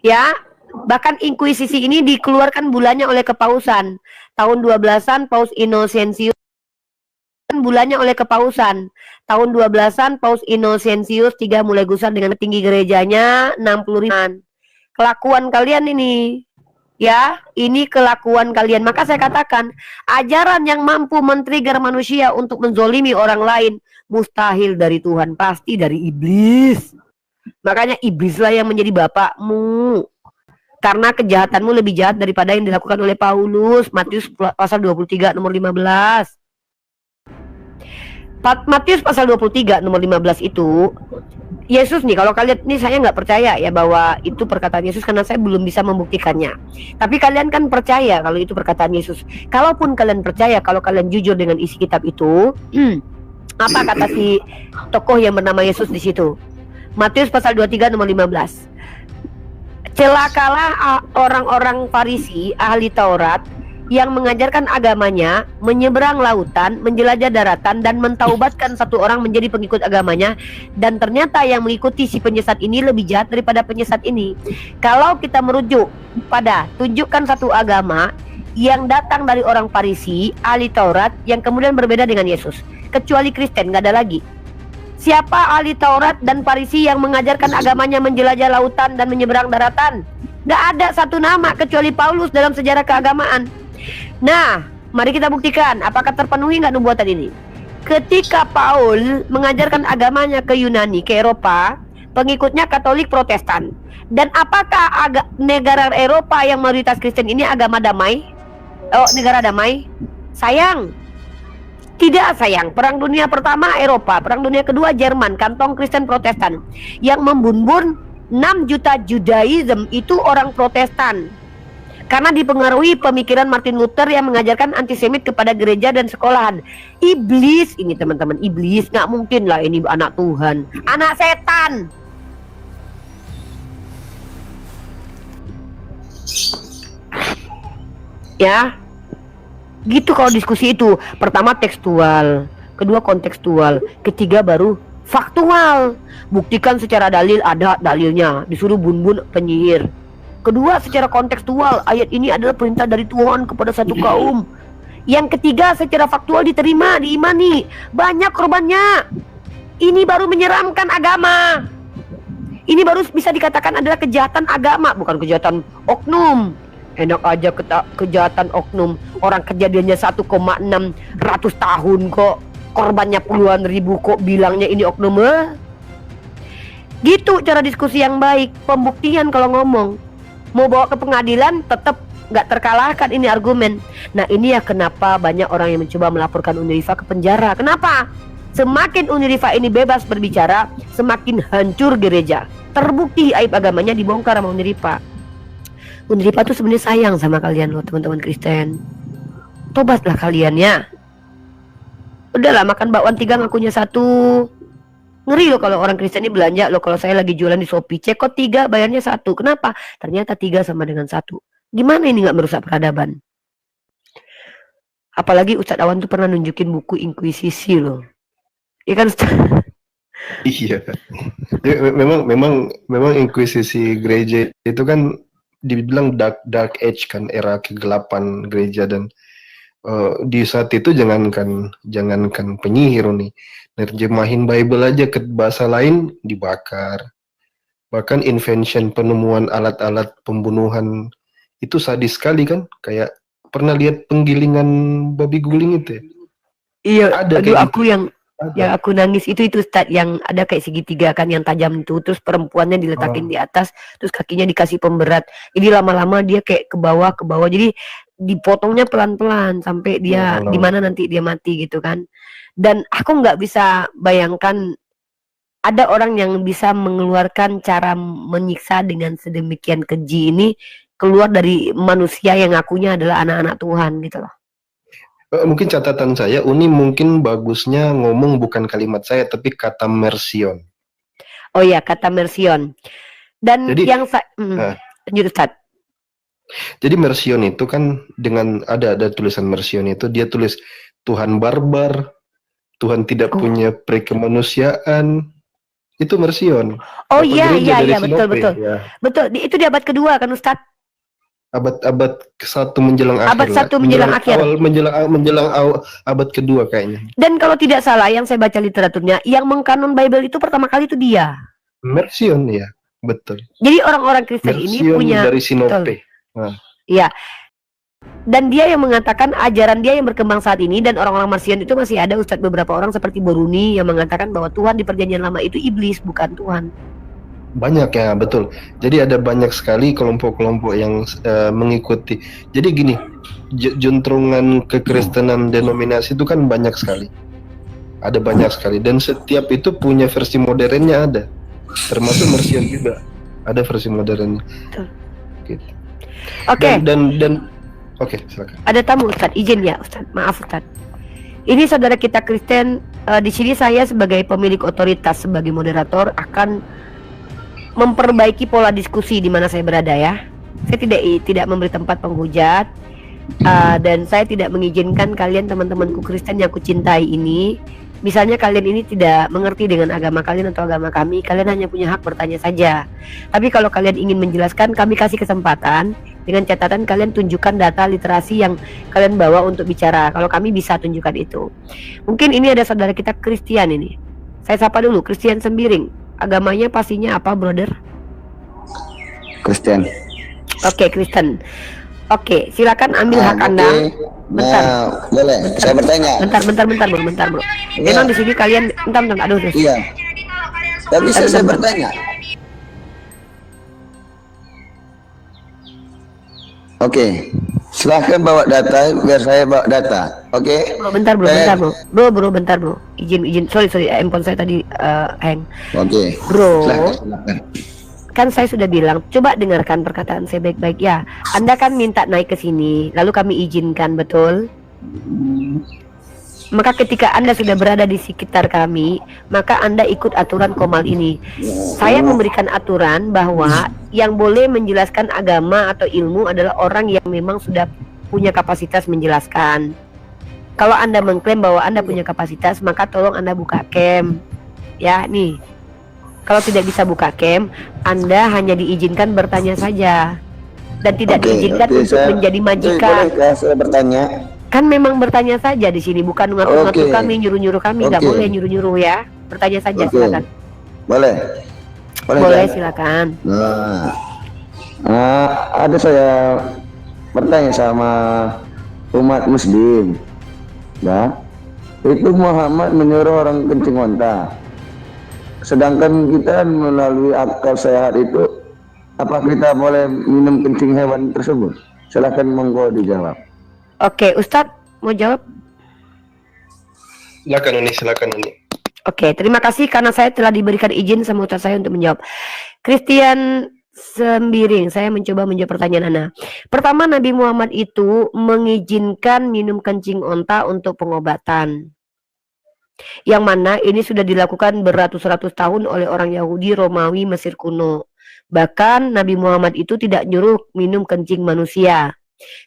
Ya. Bahkan inkuisisi ini dikeluarkan bulannya oleh kepausan. Tahun 12-an Paus Innocentius. Bulannya oleh kepausan. Tahun 12-an Paus Innocentius III mulai gusar dengan tinggi gerejanya 60 ribuan. Kelakuan kalian ini Ya, ini kelakuan kalian. Maka saya katakan, ajaran yang mampu men-trigger manusia untuk menzolimi orang lain mustahil dari Tuhan, pasti dari iblis. Makanya iblislah yang menjadi bapakmu. Karena kejahatanmu lebih jahat daripada yang dilakukan oleh Paulus. Matius pasal 23 nomor 15. Matius pasal 23 nomor 15 itu Yesus nih, kalau kalian nih, saya nggak percaya ya bahwa itu perkataan Yesus karena saya belum bisa membuktikannya. Tapi kalian kan percaya kalau itu perkataan Yesus. Kalaupun kalian percaya, kalau kalian jujur dengan isi kitab itu, apa kata si tokoh yang bernama Yesus di situ? Matius pasal 23 nomor 15. Celakalah orang-orang Farisi, ahli Taurat, yang mengajarkan agamanya, menyeberang lautan, menjelajah daratan, dan mentaubatkan satu orang menjadi pengikut agamanya. Dan ternyata yang mengikuti si penyesat ini lebih jahat daripada penyesat ini. Kalau kita merujuk pada tunjukkan satu agama yang datang dari orang Farisi, ahli Taurat, yang kemudian berbeda dengan Yesus, kecuali Kristen, nggak ada lagi. Siapa ahli Taurat dan Farisi yang mengajarkan agamanya menjelajah lautan dan menyeberang daratan? Nggak ada satu nama kecuali Paulus dalam sejarah keagamaan. Nah, mari kita buktikan apakah terpenuhi nggak nubuatan ini. Ketika Paul mengajarkan agamanya ke Yunani, ke Eropa, pengikutnya Katolik Protestan. Dan apakah negara Eropa yang mayoritas Kristen ini agama damai? Oh, negara damai? Sayang. Tidak sayang. Perang Dunia Pertama Eropa, Perang Dunia Kedua Jerman, kantong Kristen Protestan. Yang membumbun 6 juta Judaism itu orang Protestan. Karena dipengaruhi pemikiran Martin Luther yang mengajarkan antisemit kepada gereja dan sekolahan. Iblis ini teman-teman, iblis, nggak mungkin lah ini anak Tuhan, anak setan. Ya, gitu kalau diskusi itu. Pertama tekstual, kedua kontekstual, ketiga baru faktual. Buktikan secara dalil, ada dalilnya, disuruh bun-bun penyihir. Kedua, secara kontekstual, ayat ini adalah perintah dari Tuhan kepada satu kaum. Yang ketiga, secara faktual diterima, diimani. Banyak korbannya. Ini baru menyeramkan agama. Ini baru bisa dikatakan adalah kejahatan agama, bukan kejahatan oknum. Enak aja kejahatan oknum. Orang kejadiannya 1,6 tahun kok. Korbannya puluhan ribu kok bilangnya ini oknum. Gitu cara diskusi yang baik. Pembuktian kalau ngomong. Mau bawa ke pengadilan tetap nggak terkalahkan ini argumen. Nah ini ya kenapa banyak orang yang mencoba melaporkan Unirifa ke penjara. Kenapa? Semakin Unirifa ini bebas berbicara, semakin hancur gereja. Terbukti aib agamanya dibongkar sama Unirifa. Unirifa tuh sebenarnya sayang sama kalian loh teman-teman Kristen. Tobatlah kalian ya. Udahlah makan bakwan 3 ngakunya 1. Ngeri loh kalau orang Kristen ini belanja loh. Kalau saya lagi jualan di Shopee, cekot 3 bayarnya 1. Kenapa? Ternyata 3 sama dengan 1. Gimana ini nggak merusak peradaban? Apalagi Ustadz Awan tuh pernah nunjukin buku Inkuisisi loh. Iya kan Ustadz? Iya. Memang inkuisisi gereja itu kan dibilang dark age kan, era kegelapan gereja. Dan di saat itu jangankan penyihir nih, nerjemahin Bible aja ke bahasa lain dibakar. Bahkan invention, penemuan alat-alat pembunuhan itu sadis sekali kan. Kayak pernah lihat penggilingan babi guling itu ya? Iya, Ada aduh kayak aku gitu. yang Ada. aku nangis itu Ustadz, yang ada kayak segitiga kan yang tajam itu, terus perempuannya diletakin di atas, terus kakinya dikasih pemberat. Jadi lama-lama dia kayak ke bawah, jadi dipotongnya pelan-pelan sampai dia di mana nanti dia mati gitu kan. Dan aku nggak bisa bayangkan ada orang yang bisa mengeluarkan cara menyiksa dengan sedemikian keji ini keluar dari manusia yang ngakunya adalah anak-anak Tuhan gitu loh. Mungkin catatan saya, Uni mungkin bagusnya ngomong bukan kalimat saya, tapi kata mersion. Oh iya, kata mersion. Dan Jadi, yang lanjut Ustadz. Jadi mersion itu kan dengan ada tulisan mersion itu, dia tulis Tuhan barbar, Tuhan tidak punya prekemanusiaan. Itu mersion. Oh Bapak iya gereja dari betul Sinope, ya. betul. Itu di abad kedua kan Ustadz? Abad ke-1 menjelang akhir. Abad 1 menjelang akhir. Menjelang abad kedua kayaknya. Dan kalau tidak salah yang saya baca literaturnya, yang mengkanon Bible itu pertama kali itu dia. Mersion ya, betul. Jadi orang-orang Kristen ini Mersion punya dari Sinope. Nah. Iya. Dan dia yang mengatakan ajaran dia yang berkembang saat ini, dan orang-orang Marsion itu masih ada Ustadz, beberapa orang seperti Boruni yang mengatakan bahwa Tuhan di perjanjian lama itu iblis, bukan Tuhan. Banyak ya, betul. Jadi ada banyak sekali kelompok-kelompok yang mengikuti. Jadi gini, juntrungan kekristenan denominasi itu kan banyak sekali. Ada banyak sekali, dan setiap itu punya versi modernnya ada. Termasuk Marsion juga ada versi modernnya. Betul. Gitu. Oke. Dan oke, silakan. Ada tamu Ustadz, izin ya Ustadz, maaf Ustadz. Ini saudara kita Kristen, di sini saya sebagai pemilik otoritas, sebagai moderator akan memperbaiki pola diskusi di mana saya berada ya. Saya tidak memberi tempat penghujat, dan saya tidak mengizinkan kalian teman-temanku Kristen yang kucintai ini, misalnya kalian ini tidak mengerti dengan agama kalian atau agama kami, kalian hanya punya hak bertanya saja. Tapi kalau kalian ingin menjelaskan, kami kasih kesempatan. Dengan catatan kalian tunjukkan data literasi yang kalian bawa untuk bicara. Kalau kami bisa tunjukkan itu. Mungkin ini ada saudara kita Kristian ini. Saya sapa dulu, Kristian Sembiring. Agamanya pastinya apa, brother? Kristen. Oke, Kristen. Oke, silakan ambil hak Anda. Bentar. Boleh. Saya bertanya. Bentar, bro. Memang di sini kalian, bentar, aduh. Iya. Tapi saya bertanya. Oke, silahkan bawa data biar saya bawa data. Oke. Bro, bentar bro. Izin. Sorry, handphone saya tadi hang. Oke. Bro. Silahkan. Kan saya sudah bilang, coba dengarkan perkataan saya baik-baik ya. Anda kan minta naik ke sini, lalu kami izinkan, betul? Maka ketika Anda sudah berada di sekitar kami, maka Anda ikut aturan Komal ini. Saya memberikan aturan bahwa yang boleh menjelaskan agama atau ilmu adalah orang yang memang sudah punya kapasitas menjelaskan. Kalau Anda mengklaim bahwa Anda punya kapasitas, maka tolong Anda buka cam. Ya, nih. Kalau tidak bisa buka cam, Anda hanya diizinkan bertanya saja. Dan tidak diizinkan untuk menjadi majikan. Boleh saya bertanya? Kan memang bertanya saja di sini, bukan ngatur-ngatur kami, nyuruh-nyuruh kami, nggak boleh nyuruh-nyuruh ya. Bertanya saja, silakan. Boleh. Boleh, silakan. Ada saya bertanya sama umat Muslim, ya. Itu Muhammad menyuruh orang kencing onta. Sedangkan kita melalui akal sehat itu, apa kita boleh minum kencing hewan tersebut? Silakan monggo dijawab. Oke, Ustadz mau jawab? Silakan Uni. Oke, terima kasih karena saya telah diberikan izin sama Ustadz saya untuk menjawab. Kristian Sembiring, saya mencoba menjawab pertanyaan Anda. Pertama, Nabi Muhammad itu mengizinkan minum kencing onta untuk pengobatan. Yang mana ini sudah dilakukan beratus-ratus tahun oleh orang Yahudi, Romawi, Mesir kuno. Bahkan Nabi Muhammad itu tidak nyuruh minum kencing manusia.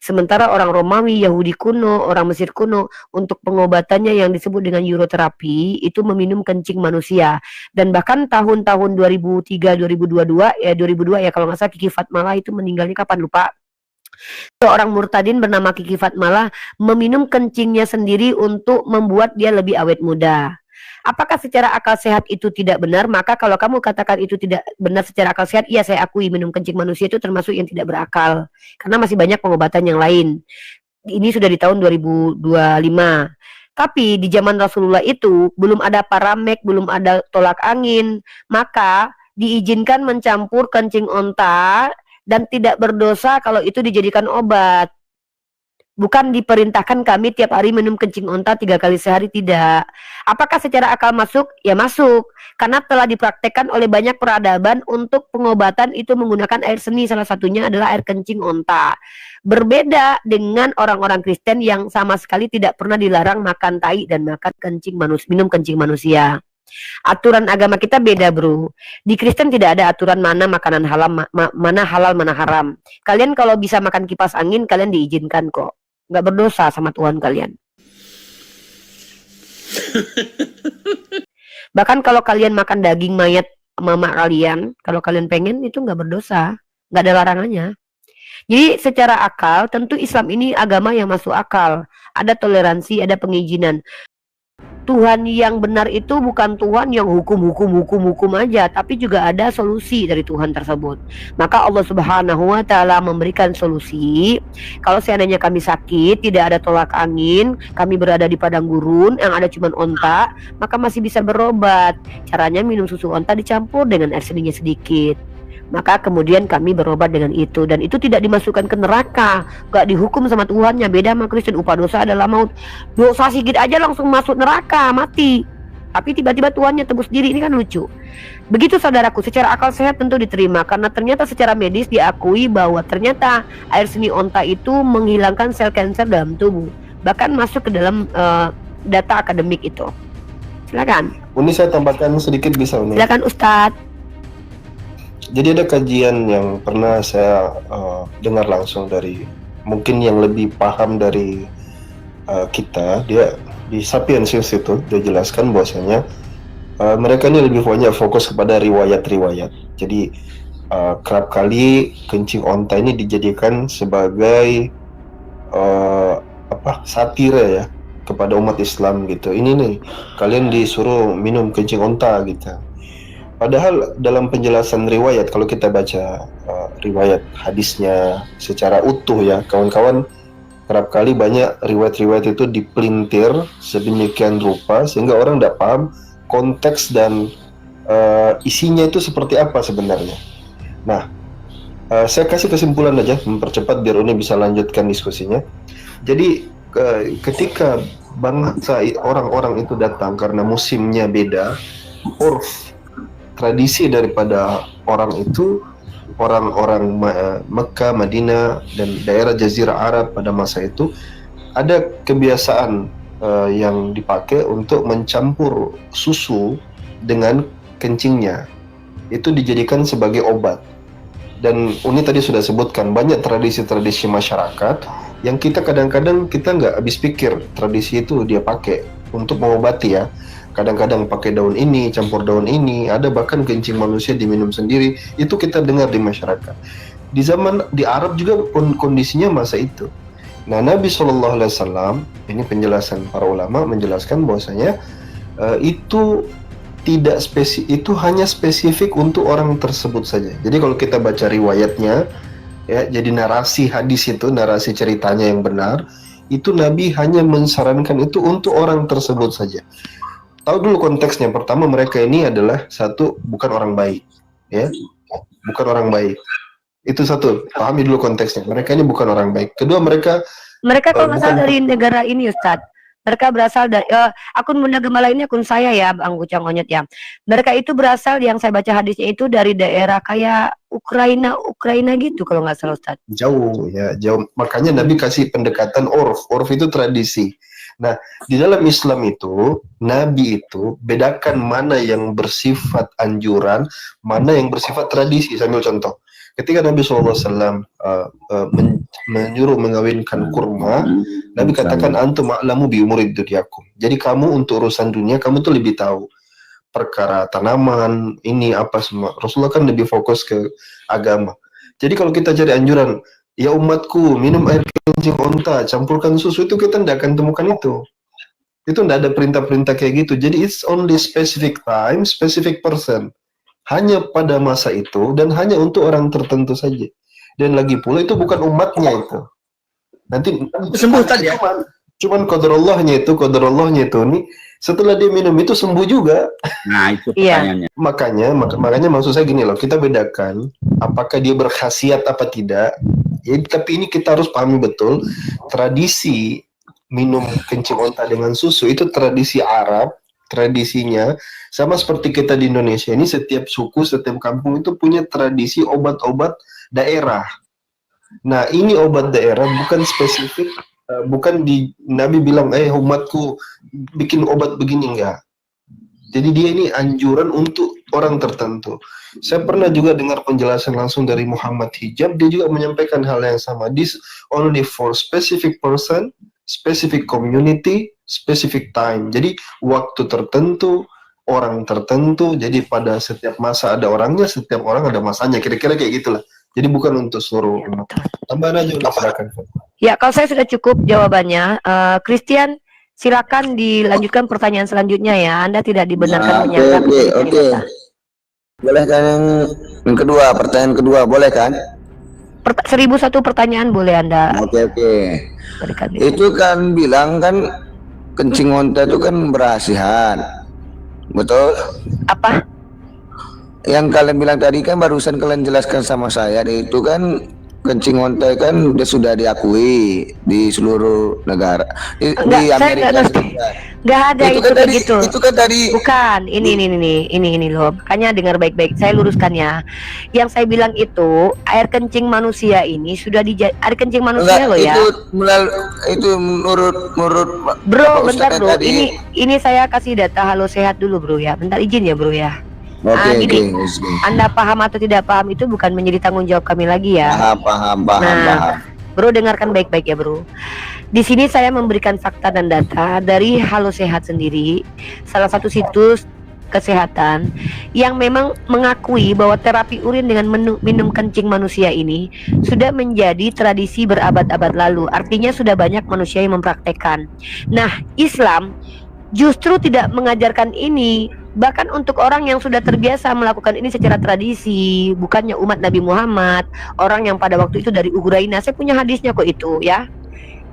Sementara orang Romawi, Yahudi kuno, orang Mesir kuno untuk pengobatannya yang disebut dengan uroterapi itu meminum kencing manusia. Dan bahkan tahun-tahun 2003, 2002 ya kalau nggak salah Kiki Fatmala itu meninggalnya kapan lupa. Seorang murtadin bernama Kiki Fatmala meminum kencingnya sendiri untuk membuat dia lebih awet muda. Apakah secara akal sehat itu tidak benar? Maka kalau kamu katakan itu tidak benar secara akal sehat, iya saya akui minum kencing manusia itu termasuk yang tidak berakal. Karena masih banyak pengobatan yang lain. Ini sudah di tahun 2025. Tapi di zaman Rasulullah itu belum ada paramek, belum ada tolak angin. Maka diizinkan mencampur kencing onta dan tidak berdosa kalau itu dijadikan obat. Bukan diperintahkan kami tiap hari minum kencing onta 3 kali sehari, tidak. Apakah secara akal masuk? Ya masuk. Karena telah dipraktekkan oleh banyak peradaban untuk pengobatan itu menggunakan air seni. Salah satunya adalah air kencing onta. Berbeda dengan orang-orang Kristen yang sama sekali tidak pernah dilarang makan tai dan makan minum kencing manusia. Aturan agama kita beda, bro. Di Kristen tidak ada aturan mana makanan halal, mana halal, mana haram. Kalian kalau bisa makan kipas angin, kalian diizinkan kok. Nggak berdosa sama Tuhan kalian. Bahkan kalau kalian makan daging mayat mama kalian, kalau kalian pengen itu nggak berdosa, nggak ada larangannya. Jadi secara akal tentu Islam ini agama yang masuk akal, ada toleransi, ada pengizinan. Tuhan yang benar itu bukan Tuhan yang hukum aja, tapi juga ada solusi dari Tuhan tersebut. Maka Allah Subhanahu wa taala memberikan solusi. Kalau seandainya kami sakit, tidak ada tolak angin, kami berada di padang gurun yang ada cuma onta, maka masih bisa berobat. Caranya minum susu onta dicampur dengan air seninya sedikit. Maka kemudian kami berobat dengan itu, dan itu tidak dimasukkan ke neraka, gak dihukum sama Tuhannya. Beda sama Kristen, upah dosa adalah maut. Dosa sedikit aja langsung masuk neraka, mati. Tapi tiba-tiba Tuhannya tebus diri, ini kan lucu. Begitu saudaraku, secara akal sehat tentu diterima, karena ternyata secara medis diakui bahwa ternyata air seni onta itu menghilangkan sel kanker dalam tubuh. Bahkan masuk ke dalam data akademik itu. Silakan. Uni saya tambahkan sedikit bisa Uni. Silakan Ustadz. Jadi ada kajian yang pernah saya dengar langsung dari mungkin yang lebih paham dari kita, dia di Sapiens Institute, dia jelaskan bahwasanya mereka ini lebih banyak fokus kepada riwayat-riwayat. Jadi kerap kali kencing onta ini dijadikan sebagai satire ya kepada umat Islam gitu. Ini nih, kalian disuruh minum kencing onta gitu. Padahal dalam penjelasan riwayat, kalau kita baca riwayat hadisnya secara utuh ya, kawan-kawan, kerap kali banyak riwayat-riwayat itu dipelintir sedemikian rupa sehingga orang tidak paham konteks dan isinya itu seperti apa sebenarnya. Nah, saya kasih kesimpulan aja, mempercepat biar Uni bisa lanjutkan diskusinya. Jadi ketika bangsa orang-orang itu datang karena musimnya beda, urf tradisi daripada orang itu, orang-orang Mekah, Madinah, dan daerah Jazirah Arab pada masa itu, ada kebiasaan yang dipakai untuk mencampur susu dengan kencingnya. Itu dijadikan sebagai obat. Dan Uni tadi sudah sebutkan, banyak tradisi-tradisi masyarakat yang kita kadang-kadang kita nggak habis pikir tradisi itu dia pakai untuk mengobati ya. Kadang-kadang pakai daun ini, campur daun ini, ada bahkan kencing manusia diminum sendiri. Itu kita dengar di masyarakat. Di Arab juga kondisinya masa itu. Nah, Nabi SAW, ini penjelasan para ulama menjelaskan bahwasanya itu tidak itu hanya spesifik untuk orang tersebut saja. Jadi kalau kita baca riwayatnya, ya, jadi narasi hadis itu, narasi ceritanya yang benar, itu Nabi hanya mensarankan itu untuk orang tersebut saja. Tahu dulu konteksnya. Pertama, mereka ini adalah satu, bukan orang baik, ya, bukan orang baik. Itu satu, pahami dulu konteksnya. Mereka ini bukan orang baik. Kedua, mereka kalau nggak salah dari negara ini, Ustadz. Mereka berasal dari akun Bunda Gembala ini akun saya ya, Bang Kucang Onyet ya. Mereka itu berasal, yang saya baca hadisnya itu dari daerah kayak Ukraina gitu kalau nggak salah, Ustadz. Jauh ya, jauh. Makanya Nabi kasih pendekatan urf. Urf itu tradisi. Nah, di dalam Islam itu, Nabi itu bedakan mana yang bersifat anjuran, mana yang bersifat tradisi. Sambil contoh, ketika Nabi SAW menyuruh mengawinkan kurma, Nabi katakan, antum a'lamu bi umurid dunyakum. Jadi kamu untuk urusan dunia, kamu tuh lebih tahu perkara tanaman, ini apa semua. Rasulullah kan lebih fokus ke agama. Jadi kalau kita cari anjuran, ya umatku, minum air kencing onta, campurkan susu, itu kita tidak akan temukan itu. Itu tidak ada perintah-perintah kayak gitu. Jadi it's only specific time, specific person. Hanya pada masa itu, dan hanya untuk orang tertentu saja. Dan lagi pula itu bukan umatnya itu. Nanti sembuh tadi ya. Cuman qadarallahnya itu nih, setelah dia minum itu sembuh juga. Nah, itu pertanyaannya. Makanya maksud saya gini loh, kita bedakan apakah dia berkhasiat apa tidak. Ya, tapi ini kita harus pahami betul, tradisi minum kencing onta dengan susu itu tradisi Arab, tradisinya sama seperti kita di Indonesia. Ini setiap suku, setiap kampung itu punya tradisi obat-obat daerah. Nah, ini obat daerah bukan spesifik, bukan di Nabi bilang, umatku bikin obat begini, enggak. Jadi dia ini anjuran untuk orang tertentu. Saya pernah juga dengar penjelasan langsung dari Muhammad Hijab, dia juga menyampaikan hal yang sama. This only for specific person, specific community, specific time. Jadi waktu tertentu, orang tertentu, jadi pada setiap masa ada orangnya, setiap orang ada masanya, kira-kira kayak gitulah. Jadi bukan untuk seluruh umat. Tambahan aja, silakan. Ya, kalau saya sudah cukup jawabannya. Christian, Silakan dilanjutkan pertanyaan selanjutnya ya. Anda tidak dibenarkan menyanggah Oke, menjadi oke. pelibata. Boleh kan yang kedua, pertanyaan kedua, boleh kan? 1001 pertanyaan boleh Anda Oke, oke. berikan. Itu kan bilang kan kencing onta itu kan berasihan. Betul? Apa? Yang kalian bilang tadi kan barusan kalian jelaskan sama saya, itu kan kencing onta kan sudah diakui di seluruh negara. Di Enggak, saya Amerika enggak ngerti. Serikat. Enggak ada Itu itu kan tadi, begitu. itu kan tadi. Bukan, ini loh. Makanya dengar baik-baik. Saya luruskan ya. Yang saya bilang itu air kencing manusia ini sudah air kencing manusia Enggak, loh ya. itu menurut Bro, Pak bentar Ustadz bro. tadi. Ini saya kasih data Halo Sehat dulu bro ya. Bentar izin ya bro ya. Oke, Gini, oke. Anda paham atau tidak paham itu bukan menjadi tanggung jawab kami lagi ya. Paham. Bro dengarkan baik-baik ya bro. Di sini saya memberikan fakta dan data dari Halo Sehat sendiri, salah satu situs kesehatan yang memang mengakui bahwa terapi urin dengan minum kencing manusia ini sudah menjadi tradisi berabad-abad lalu. Artinya sudah banyak manusia yang mempraktekkan. Nah, Islam justru tidak mengajarkan ini. Bahkan untuk orang yang sudah terbiasa melakukan ini secara tradisi, bukannya umat Nabi Muhammad, orang yang pada waktu itu dari Ukraina, saya punya hadisnya kok itu ya.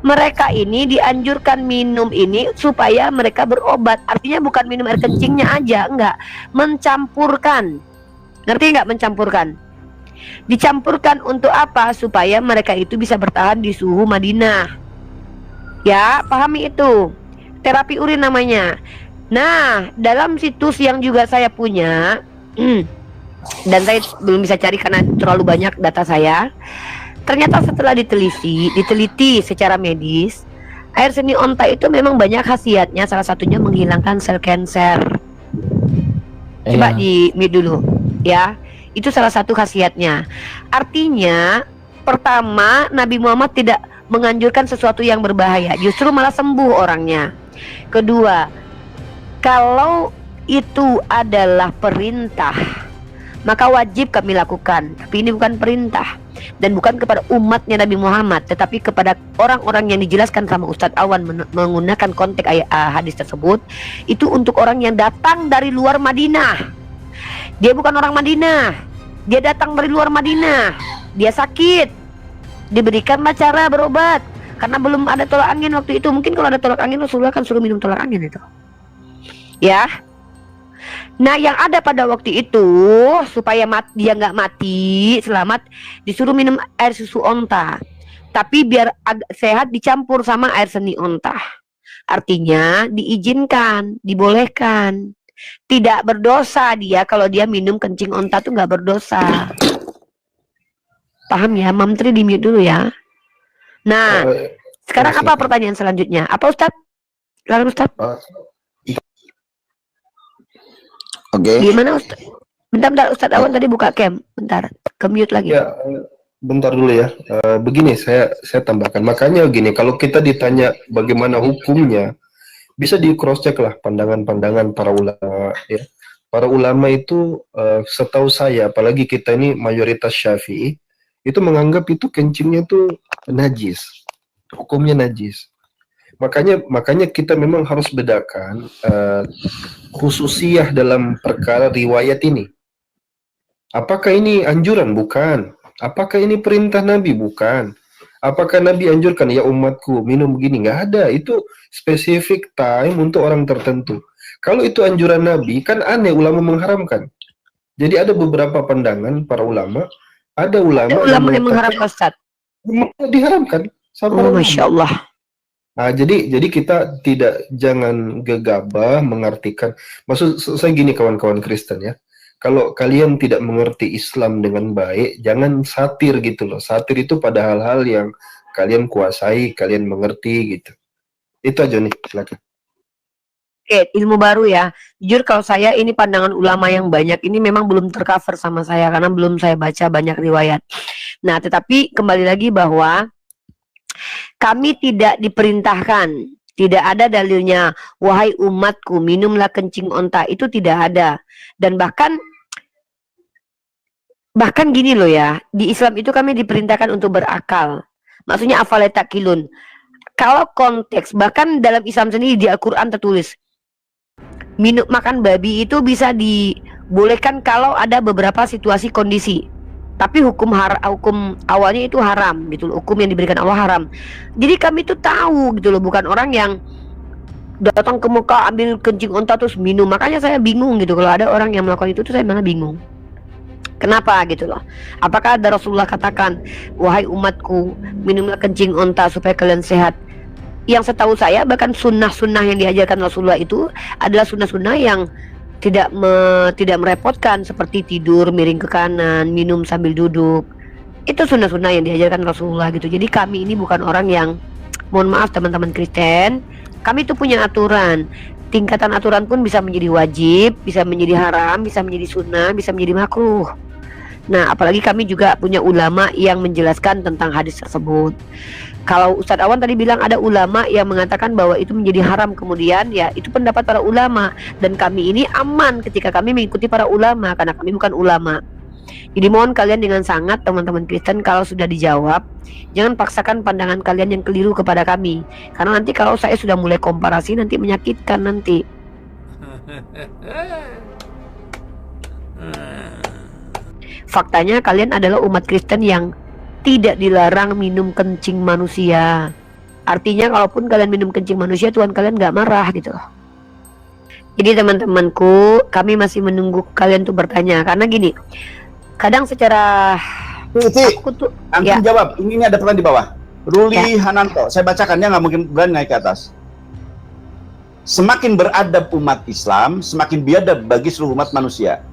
Mereka ini dianjurkan minum ini supaya mereka berobat. Artinya bukan minum air kencingnya aja, enggak. Mencampurkan. Ngerti enggak mencampurkan? Dicampurkan untuk apa? Supaya mereka itu bisa bertahan di suhu Madinah. Ya, pahami itu. Terapi urin namanya. Nah, dalam situs yang juga saya punya, dan saya belum bisa cari karena terlalu banyak data saya. Ternyata setelah diteliti secara medis, air seni onta itu memang banyak khasiatnya. Salah satunya menghilangkan sel kanker. Coba di mute dulu, ya. Itu salah satu khasiatnya. Artinya, pertama Nabi Muhammad tidak menganjurkan sesuatu yang berbahaya, justru malah sembuh orangnya. Kedua, kalau itu adalah perintah, maka wajib kami lakukan. Tapi ini bukan perintah dan bukan kepada umatnya Nabi Muhammad, tetapi kepada orang-orang yang dijelaskan sama Ustadz Awan menggunakan konteks hadis tersebut. Itu untuk orang yang datang dari luar Madinah. Dia bukan orang Madinah, dia datang dari luar Madinah. Dia sakit, diberikanlah cara berobat karena belum ada tolak angin waktu itu. Mungkin kalau ada tolak angin Rasulullah kan suruh minum tolak angin itu, ya. Nah, yang ada pada waktu itu supaya dia nggak mati, selamat, disuruh minum air susu onta. Tapi biar sehat dicampur sama air seni onta. Artinya diizinkan, dibolehkan. Tidak berdosa dia kalau dia minum kencing onta tuh nggak berdosa. Paham ya? Mamtri di mute dulu ya. Nah, sekarang apa pertanyaan selanjutnya? Apa Ustadz? Lalu Ustadz? Oke. Gimana Ustaz? Bentar Ustadz Awan tadi buka cam. Bentar, ke mute lagi. Ya, bentar dulu ya. Begini saya tambahkan. Makanya gini, kalau kita ditanya bagaimana hukumnya, bisa di cross check lah pandangan-pandangan para ulama ya. Para ulama itu setahu saya, apalagi kita ini mayoritas Syafi'i, itu menganggap itu kencingnya itu najis. Hukumnya najis. Makanya kita memang harus bedakan khususiyah dalam perkara riwayat ini. Apakah ini anjuran? Bukan. Apakah ini perintah Nabi? Bukan. Apakah Nabi anjurkan, ya umatku minum begini? Nggak ada. Itu spesifik time untuk orang tertentu. Kalau itu anjuran Nabi, kan aneh ulama mengharamkan. Jadi ada beberapa pandangan para ulama. Ada ulama yang mengharamkan Ustaz. Diharamkan. Sama Masya Allah. Nah, jadi kita jangan gegabah mengartikan. Maksud saya gini kawan-kawan Kristen ya. Kalau kalian tidak mengerti Islam dengan baik, jangan satir gitu loh. Satir itu pada hal-hal yang kalian kuasai, kalian mengerti gitu. Itu aja nih, silakan. Oke, ilmu baru ya. Jujur kalau saya ini pandangan ulama yang banyak ini memang belum tercover sama saya karena belum saya baca banyak riwayat. Nah, tetapi kembali lagi bahwa kami tidak diperintahkan, tidak ada dalilnya, wahai umatku minumlah kencing onta, itu tidak ada. Dan bahkan gini loh ya, di Islam itu kami diperintahkan untuk berakal. Maksudnya afaletakilun. Kalau konteks, bahkan dalam Islam sendiri di Al-Quran tertulis makan babi itu bisa dibolehkan kalau ada beberapa situasi kondisi. Tapi hukum awalnya itu haram gitu loh. Hukum yang diberikan Allah haram. Jadi kami tuh tahu gitu loh, bukan orang yang datang ke Mekah ambil kencing unta terus minum. Makanya saya bingung gitu kalau ada orang yang melakukan itu tuh, saya malah bingung. Kenapa gitu loh? Apakah ada Rasulullah katakan, wahai umatku, minumlah kencing unta supaya kalian sehat? Yang setahu saya bahkan sunnah-sunnah yang diajarkan Rasulullah itu adalah sunnah-sunnah yang tidak merepotkan, seperti tidur miring ke kanan, minum sambil duduk. Itu sunnah-sunnah yang diajarkan Rasulullah gitu. Jadi kami ini bukan orang yang, mohon maaf teman-teman Kristen, kami itu punya aturan. Tingkatan aturan pun bisa menjadi wajib, bisa menjadi haram, bisa menjadi sunnah, bisa menjadi makruh. Nah, apalagi kami juga punya ulama yang menjelaskan tentang hadis tersebut. Kalau Ustadz Awan tadi bilang ada ulama yang mengatakan bahwa itu menjadi haram, kemudian ya itu pendapat para ulama, dan kami ini aman ketika kami mengikuti para ulama karena kami bukan ulama. Jadi mohon kalian dengan sangat teman-teman Kristen, kalau sudah dijawab jangan paksakan pandangan kalian yang keliru kepada kami, karena nanti kalau saya sudah mulai komparasi nanti menyakitkan nanti. Faktanya kalian adalah umat Kristen yang tidak dilarang minum kencing manusia. Artinya kalaupun kalian minum kencing manusia, Tuhan kalian gak marah gitu loh. Jadi teman-temanku, kami masih menunggu kalian tuh bertanya. Karena gini, kadang secara aku tuh Antum jawab. Ini ada pertanyaan di bawah. Ruli Hananto, saya bacakan, dia nggak mungkin berani naik ke atas. Semakin beradab umat Islam, semakin biadab bagi seluruh umat manusia.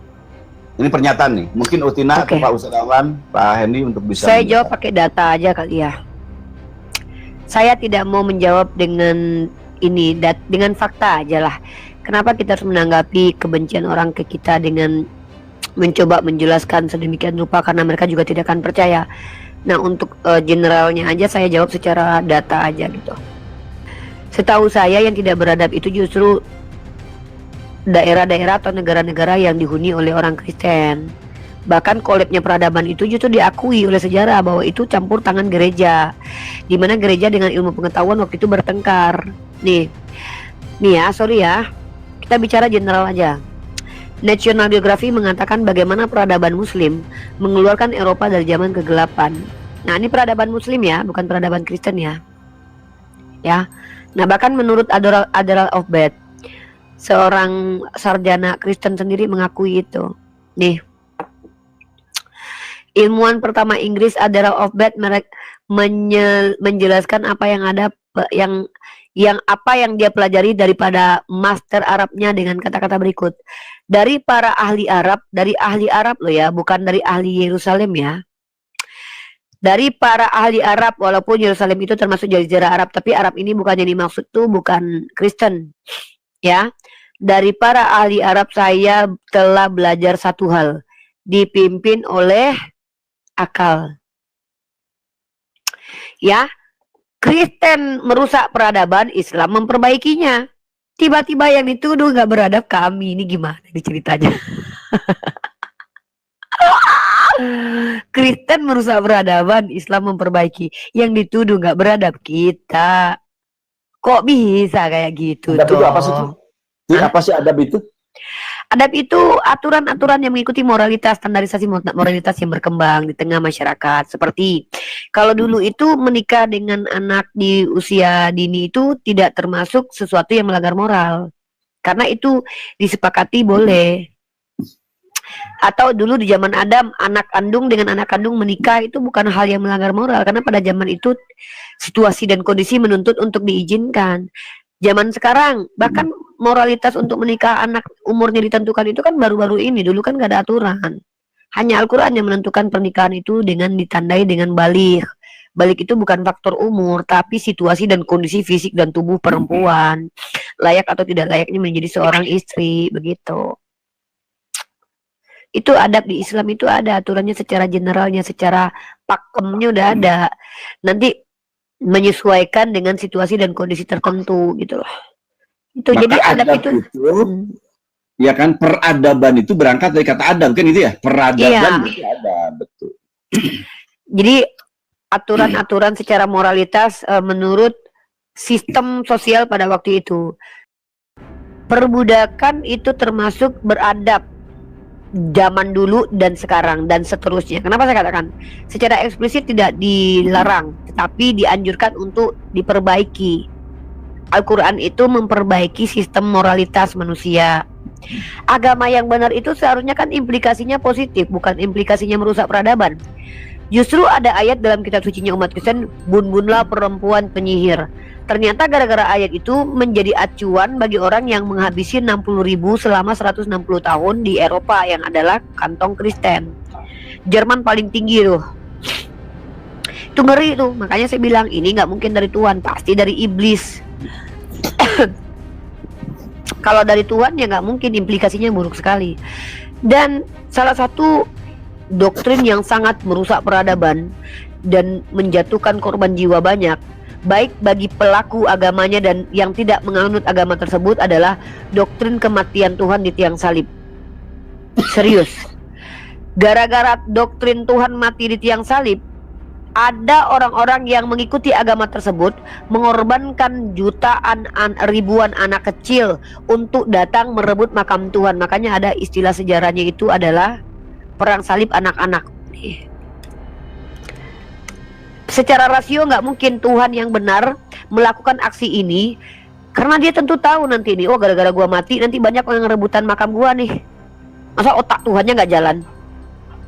Ini pernyataan nih. Mungkin Utina atau Pak Ustadz Awan, Pak Hendy untuk bisa. Saya jawab pakai data aja kali ya. Saya tidak mau menjawab dengan ini, dengan fakta aja lah. Kenapa kita harus menanggapi kebencian orang ke kita dengan mencoba menjelaskan sedemikian rupa, karena mereka juga tidak akan percaya. Nah, untuk generalnya aja saya jawab secara data aja gitu. Setahu saya yang tidak beradab itu justru daerah-daerah atau negara-negara yang dihuni oleh orang Kristen. Bahkan kolabnya peradaban itu justru diakui oleh sejarah bahwa itu campur tangan gereja, di mana gereja dengan ilmu pengetahuan waktu itu bertengkar. Nih ya, sorry ya, kita bicara general aja. National Geography mengatakan bagaimana peradaban Muslim mengeluarkan Eropa dari zaman kegelapan. Nah, ini peradaban Muslim ya, bukan peradaban Kristen ya. Nah, bahkan menurut Admiral of Bath, seorang sarjana Kristen sendiri mengakui itu. Nih, ilmuwan pertama Inggris Admiral of Bath menjelaskan apa yang dia pelajari daripada master Arabnya dengan kata-kata berikut. Dari para ahli Arab, dari ahli Arab loh ya, bukan dari ahli Yerusalem ya. Dari para ahli Arab, walaupun Yerusalem itu termasuk jazirah Arab, tapi Arab ini bukan yang dimaksud tuh bukan Kristen ya. Dari para ahli Arab saya telah belajar satu hal, dipimpin oleh akal. Ya, Kristen merusak peradaban, Islam memperbaikinya. Tiba-tiba yang dituduh nggak beradab kami, ini gimana nih ceritanya? Kristen merusak peradaban, Islam memperbaiki. Yang dituduh nggak beradab kita. Kok bisa kayak gitu? Adab itu apa sih? Apa sih adab itu? Adab itu aturan-aturan yang mengikuti moralitas, standarisasi moralitas yang berkembang di tengah masyarakat. Seperti kalau dulu itu menikah dengan anak di usia dini itu tidak termasuk sesuatu yang melanggar moral, karena itu disepakati boleh. Atau dulu di zaman Adam, anak kandung dengan anak kandung menikah itu bukan hal yang melanggar moral, karena pada zaman itu situasi dan kondisi menuntut untuk diizinkan. Zaman sekarang bahkan moralitas untuk menikah anak umurnya ditentukan itu kan baru-baru ini. Dulu kan gak ada aturan. Hanya Al-Quran yang menentukan pernikahan itu dengan ditandai dengan balik. Balik itu bukan faktor umur, tapi situasi dan kondisi fisik dan tubuh perempuan, layak atau tidak layaknya menjadi seorang istri, begitu. Itu adab di Islam itu ada aturannya secara generalnya, secara pakemnya udah ada. Nanti menyesuaikan dengan situasi dan kondisi tertentu gitu loh. Itu Maka jadi adab itu ya kan, peradaban itu berangkat dari kata adab kan, itu ya, peradaban itu adab, betul. Jadi aturan-aturan secara moralitas menurut sistem sosial pada waktu itu. Perbudakan itu termasuk beradab zaman dulu dan sekarang dan seterusnya. Kenapa saya katakan secara eksplisit tidak dilarang, tetapi dianjurkan untuk diperbaiki. Al-Quran itu memperbaiki sistem moralitas manusia. Agama yang benar itu seharusnya kan implikasinya positif, bukan implikasinya merusak peradaban. Justru ada ayat dalam kitab sucinya umat Kristen, bun-bunlah perempuan penyihir. Ternyata gara-gara ayat itu menjadi acuan bagi orang yang menghabisi 60.000 selama 160 tahun di Eropa yang adalah kantong Kristen. Jerman paling tinggi tuh. Itu ngeri tuh, makanya saya bilang ini nggak mungkin dari Tuhan, pasti dari iblis. Kalau dari Tuhan ya nggak mungkin, implikasinya buruk sekali. Dan salah satu doktrin yang sangat merusak peradaban dan menjatuhkan korban jiwa banyak, baik bagi pelaku agamanya dan yang tidak menganut agama tersebut, adalah doktrin kematian Tuhan di tiang salib. Serius. Gara-gara doktrin Tuhan mati di tiang salib, ada orang-orang yang mengikuti agama tersebut mengorbankan jutaan ribuan anak kecil untuk datang merebut makam Tuhan. Makanya ada istilah sejarahnya itu adalah perang salib anak-anak. Secara rasio nggak mungkin Tuhan yang benar melakukan aksi ini, karena dia tentu tahu nanti nih, oh gara-gara gua mati nanti banyak yang rebutan makam gua nih. Masa otak Tuhannya nggak jalan?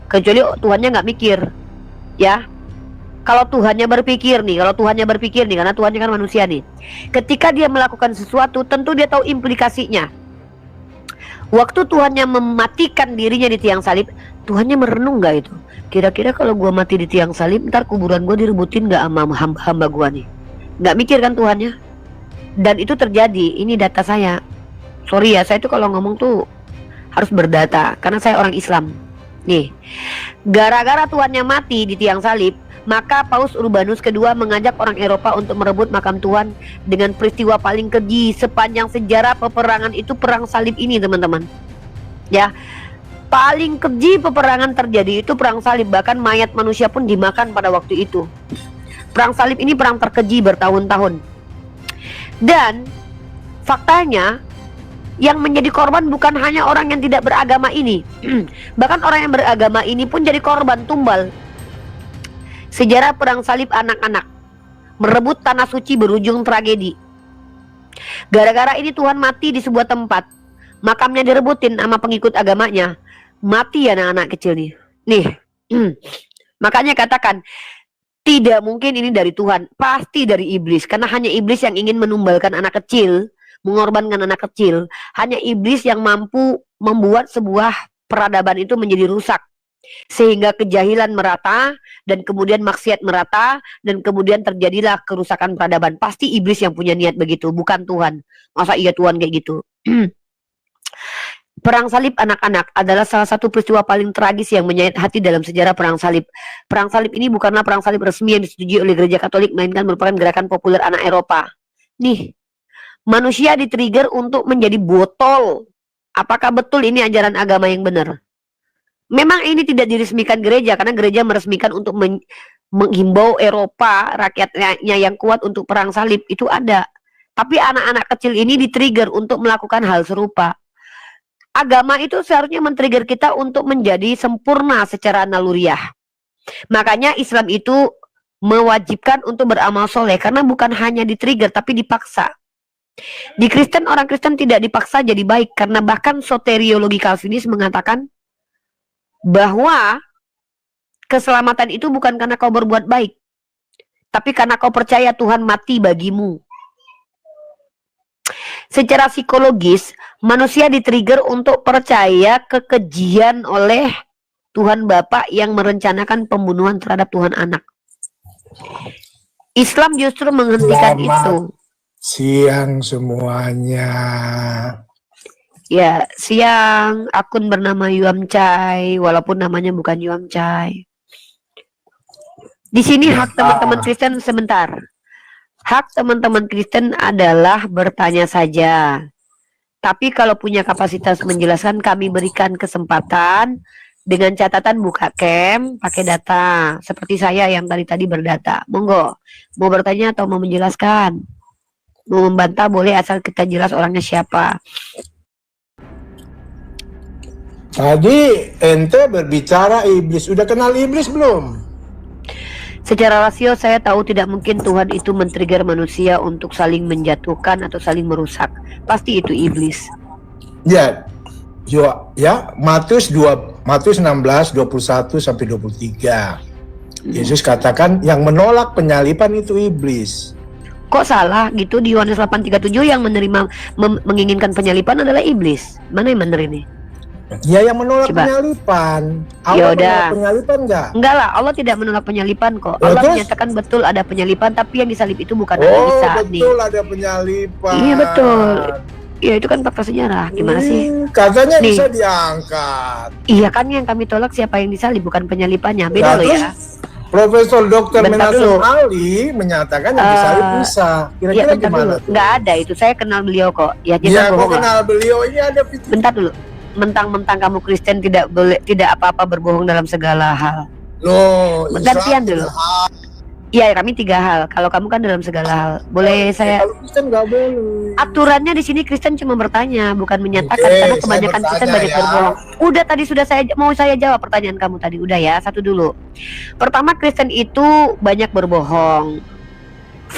Kecuali Tuhannya nggak mikir, ya. Kalau Tuhannya berpikir nih, karena Tuhannya kan manusia nih. Ketika dia melakukan sesuatu, tentu dia tahu implikasinya. Waktu Tuhannya mematikan dirinya di tiang salib, Tuhannya merenung nggak itu? Kira-kira kalau gua mati di tiang salib, ntar kuburan gua direbutin nggak sama hamba gua nih? Nggak mikir kan Tuhannya? Dan itu terjadi. Ini data saya. Sorry ya, saya tuh kalau ngomong tuh harus berdata, karena saya orang Islam. Nih, gara-gara Tuhannya mati di tiang salib, maka Paus Urbanus II mengajak orang Eropa untuk merebut makam Tuhan dengan peristiwa paling keji sepanjang sejarah peperangan itu, perang salib ini, teman-teman. Ya, paling keji peperangan terjadi itu perang salib, bahkan mayat manusia pun dimakan pada waktu itu. Perang salib ini perang terkeji bertahun-tahun. Dan faktanya yang menjadi korban bukan hanya orang yang tidak beragama ini, bahkan orang yang beragama ini pun jadi korban tumbal. Sejarah perang salib anak-anak, merebut tanah suci berujung tragedi. Gara-gara ini Tuhan mati di sebuah tempat, makamnya direbutin sama pengikut agamanya, mati anak-anak kecil nih. Makanya katakan tidak mungkin ini dari Tuhan, pasti dari iblis, karena hanya iblis yang ingin menumbalkan anak kecil, mengorbankan anak kecil. Hanya iblis yang mampu membuat sebuah peradaban itu menjadi rusak, sehingga kejahilan merata dan kemudian maksiat merata dan kemudian terjadilah kerusakan peradaban. Pasti iblis yang punya niat begitu, bukan Tuhan. Masa iya Tuhan kayak gitu? Perang salib anak-anak adalah salah satu peristiwa paling tragis yang menyayat hati dalam sejarah perang salib. Perang salib ini bukanlah perang salib resmi yang disetujui oleh gereja Katolik, melainkan merupakan gerakan populer anak Eropa. Nih, manusia di-trigger untuk menjadi botol. Apakah betul ini ajaran agama yang benar? Memang ini tidak diresmikan gereja, karena gereja meresmikan untuk menghimbau Eropa, rakyatnya yang kuat untuk perang salib, itu ada. Tapi anak-anak kecil ini di-trigger untuk melakukan hal serupa. Agama itu seharusnya men-trigger kita untuk menjadi sempurna secara naluriah. Makanya Islam itu mewajibkan untuk beramal soleh, karena bukan hanya di-trigger tapi dipaksa. Di Kristen, orang Kristen tidak dipaksa jadi baik, karena bahkan soteriologi Calvinis mengatakan bahwa keselamatan itu bukan karena kau berbuat baik, tapi karena kau percaya Tuhan mati bagimu. Secara psikologis, manusia di-trigger untuk percaya kekejian oleh Tuhan Bapa yang merencanakan pembunuhan terhadap Tuhan Anak. Islam justru menghentikan itu. Siang semuanya. Ya, siang. Akun bernama Yuam Chai, walaupun namanya bukan Yuam Chai. Di sini hak teman-teman Kristen sebentar. Hak teman-teman Kristen adalah bertanya saja. Tapi kalau punya kapasitas menjelaskan, kami berikan kesempatan dengan catatan buka cam, pakai data. Seperti saya yang tadi berdata. Monggo, mau bertanya atau mau menjelaskan? Mau membantah boleh asal kita jelas orangnya siapa. Tadi ente berbicara iblis. Udah kenal iblis belum? Secara rasio saya tahu tidak mungkin Tuhan itu men-trigger manusia untuk saling menjatuhkan atau saling merusak. Pasti itu iblis. Ya. Ya, Matius 16 21 sampai 23. Yesus katakan yang menolak penyaliban itu iblis. Kok salah gitu di Yohanes 8:37 yang menerima menginginkan penyaliban adalah iblis. Mana yang benar ini? Ya, yang menolak Coba. penyaliban. Ya Allah udah. menolak penyaliban enggak? Enggak lah, Allah tidak menolak penyaliban kok. Ya, Allah terus? menyatakan betul ada penyaliban, tapi yang disalib itu bukan Nabi Oh, Isa nih. betul ada penyaliban. Iya betul. Ya itu kan fakta sejarah. Gimana sih? Katanya Nih. bisa diangkat. Iya kan yang kami tolak siapa yang disalib bukan penyalibannya. Beda Nah, loh terus ya. Profesor Dr. Bentar Menasem dulu. Ali menyatakan yang disalib bisa. Iya Kira-kira bentar gimana dulu. tuh? Nggak ada itu. Saya kenal beliau kok. Ya dia Ya, kan kok bohong lah. kenal beliau ini ada video. Bentar dulu. Mentang-mentang kamu Kristen tidak boleh tidak apa-apa berbohong dalam segala hal. Loh, Gantian Islam dulu. tiga hal. Iya kami 3 hal. Kalau kamu kan dalam segala hal. Boleh saya Kalau Kristen nggak boleh. aturannya di sini Kristen cuma bertanya bukan menyatakan Oke, karena saya kebanyakan bertanya Kristen banyak ya. berbohong. Udah tadi sudah saya jawab pertanyaan kamu tadi. Udah ya, satu dulu. Pertama Kristen itu banyak berbohong.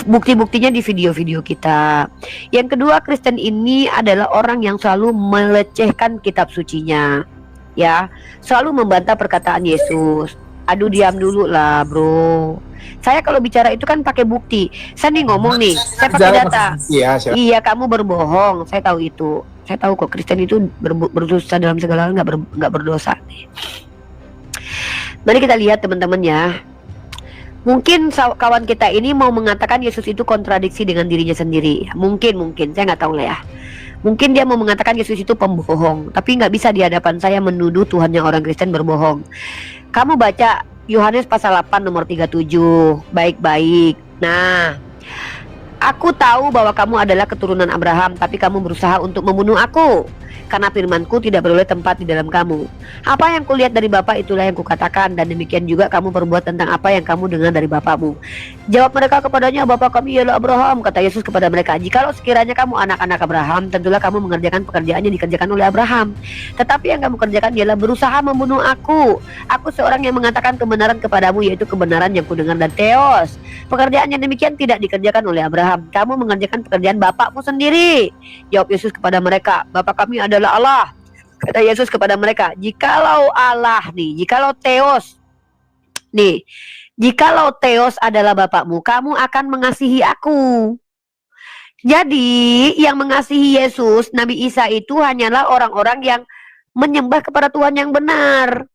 Bukti-buktinya di video-video kita. Yang kedua Kristen ini adalah orang yang selalu melecehkan kitab sucinya. Ya, selalu membantah perkataan Yesus. Aduh diam dulu lah bro. Saya kalau bicara itu kan pakai bukti. Saya nih ngomong nih, saya pakai Bicara data. pakai bukti ya, siapa? Iya kamu berbohong, saya tahu itu. Saya tahu kok Kristen itu berdosa dalam segala hal, nggak berdosa. Mari kita lihat teman-teman ya. Mungkin kawan kita ini mau mengatakan Yesus itu kontradiksi dengan dirinya sendiri. Mungkin saya nggak tahu lah ya. Mungkin dia mau mengatakan Yesus itu pembohong, tapi nggak bisa di hadapan saya menuduh Tuhannya orang Kristen berbohong. Kamu baca Yohanes pasal 8 nomor 37 baik-baik. Nah, aku tahu bahwa kamu adalah keturunan Abraham, tapi kamu berusaha untuk membunuh aku. Karena firmanku tidak beroleh tempat di dalam kamu. Apa yang kulihat dari Bapa itulah yang kukatakan, dan demikian juga kamu perbuat tentang apa yang kamu dengar dari Bapamu. Jawab mereka kepadanya, Bapa kami ialah Abraham. Kata Yesus kepada mereka, jikalau sekiranya kamu anak-anak Abraham, tentulah kamu mengerjakan pekerjaan yang dikerjakan oleh Abraham. Tetapi yang kamu kerjakan ialah berusaha membunuh aku. Aku seorang yang mengatakan kebenaran kepadamu, yaitu kebenaran yang kudengar dan Theos. Pekerjaan yang demikian tidak dikerjakan oleh Abraham. Kamu mengerjakan pekerjaan bapakmu sendiri. Jawab Yesus kepada mereka, Bapa kami adalah Allah. Kata Yesus kepada mereka, jikalau Allah nih, jikalau Theos nih, jikalau Theos adalah bapakmu, kamu akan mengasihi aku. Jadi yang mengasihi Yesus, Nabi Isa itu hanyalah orang-orang yang menyembah kepada Tuhan yang benar.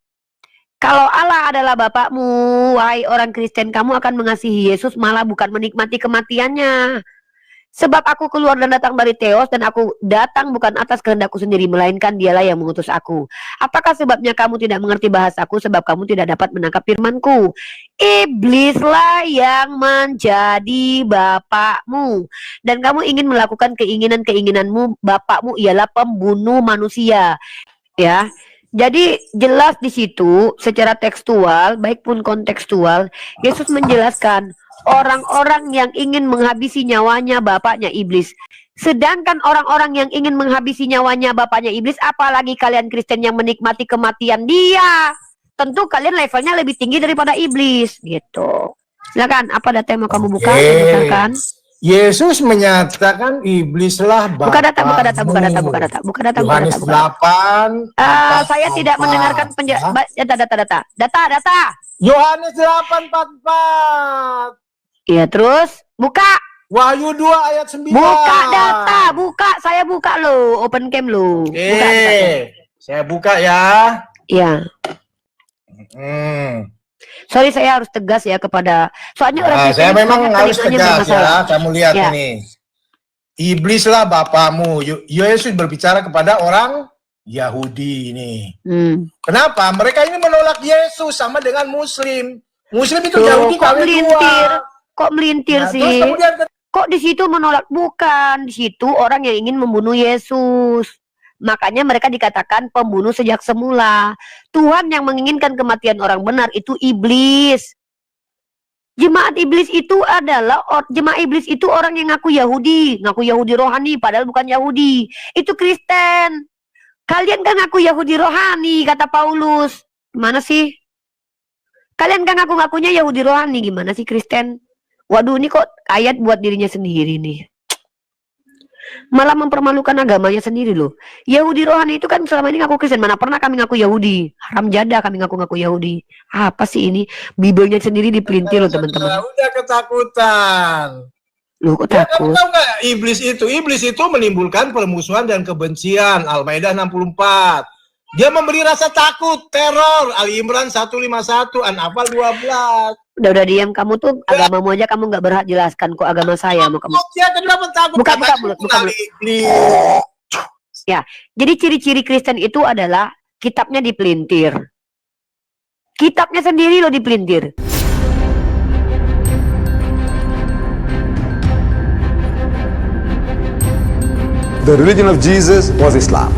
Kalau Allah adalah bapakmu, wahai orang Kristen, kamu akan mengasihi Yesus, malah bukan menikmati kematiannya. Sebab aku keluar dan datang dari Theos, dan aku datang bukan atas kehendakku sendiri, melainkan dialah yang mengutus aku. Apakah sebabnya kamu tidak mengerti bahasaku? Sebab kamu tidak dapat menangkap firmanku. Iblislah yang menjadi bapakmu, dan kamu ingin melakukan keinginan-keinginanmu. Bapakmu ialah pembunuh manusia. Ya, jadi jelas di situ secara tekstual, baik pun kontekstual, Yesus menjelaskan orang-orang yang ingin menghabisi nyawanya bapaknya iblis. Sedangkan orang-orang yang ingin menghabisi nyawanya bapaknya iblis, apalagi kalian Kristen yang menikmati kematian dia, tentu kalian levelnya lebih tinggi daripada iblis gitu. Silakan, apa data yang mau kamu buka? Silakan. Yesus menyatakan iblislah bapakmu. Buka data. Yohanes 8. Saya tidak mendengarkan data. Yohanes 8:44. Iya, terus buka. Wahyu 2 ayat 9. Buka data, saya buka lo, open cam lo. Buka data. Saya buka ya. Iya. Sorry saya harus tegas ya kepada soalnya orang Saya Kristen memang banyak harus telinganya tegas bermasalah. ya. Kamu lihat Ya. ini. Iblislah bapamu. Yesus berbicara kepada orang Yahudi ini. Kenapa? Mereka ini menolak Yesus sama dengan Muslim. Muslim itu Tuh, Yahudi kok kali melintir? dua. Kok melintir Nah, sih? terus kemudian Kok di situ menolak? Bukan, di situ orang yang ingin membunuh Yesus. Makanya mereka dikatakan pembunuh sejak semula. Tuhan yang menginginkan kematian orang benar itu iblis. Jemaat iblis itu adalah jemaat iblis itu orang yang ngaku Yahudi rohani padahal bukan Yahudi. Itu Kristen. Kalian kan ngaku Yahudi rohani, kata Paulus. Gimana sih? Kalian kan ngaku-ngakunya Yahudi rohani, gimana sih Kristen? Waduh, ini kok ayat buat dirinya sendiri nih. Malah mempermalukan agamanya sendiri loh. Yahudi rohani itu kan selama ini ngaku Kristen. Mana pernah kami ngaku Yahudi? Haram jadah kami ngaku-ngaku Yahudi. Apa sih ini? Bibelnya sendiri dipelintir loh teman-teman. Udah ketakutan. Loh kok Ya, takut? kamu tahu nggak iblis itu menimbulkan permusuhan dan kebencian. Al-Maidah 64. Dia memberi rasa takut, teror. Ali Imran 151, An-Nafal 12. Udah diam, kamu tuh agamamu aja kamu nggak berhak jelaskan kok agama saya mau kamu. Dia kenapa takut? Buka Katanya mulut. iblis. Ya, jadi ciri-ciri Kristen itu adalah kitabnya dipelintir. Kitabnya sendiri loh dipelintir. The religion of Jesus was Islam.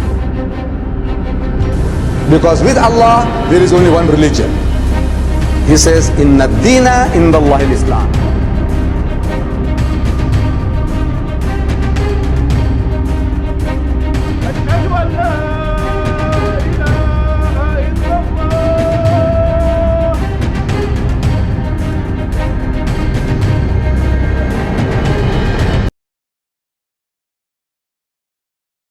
Because with Allah, there is only one religion. He says, Inna dina indallahi al-Islam.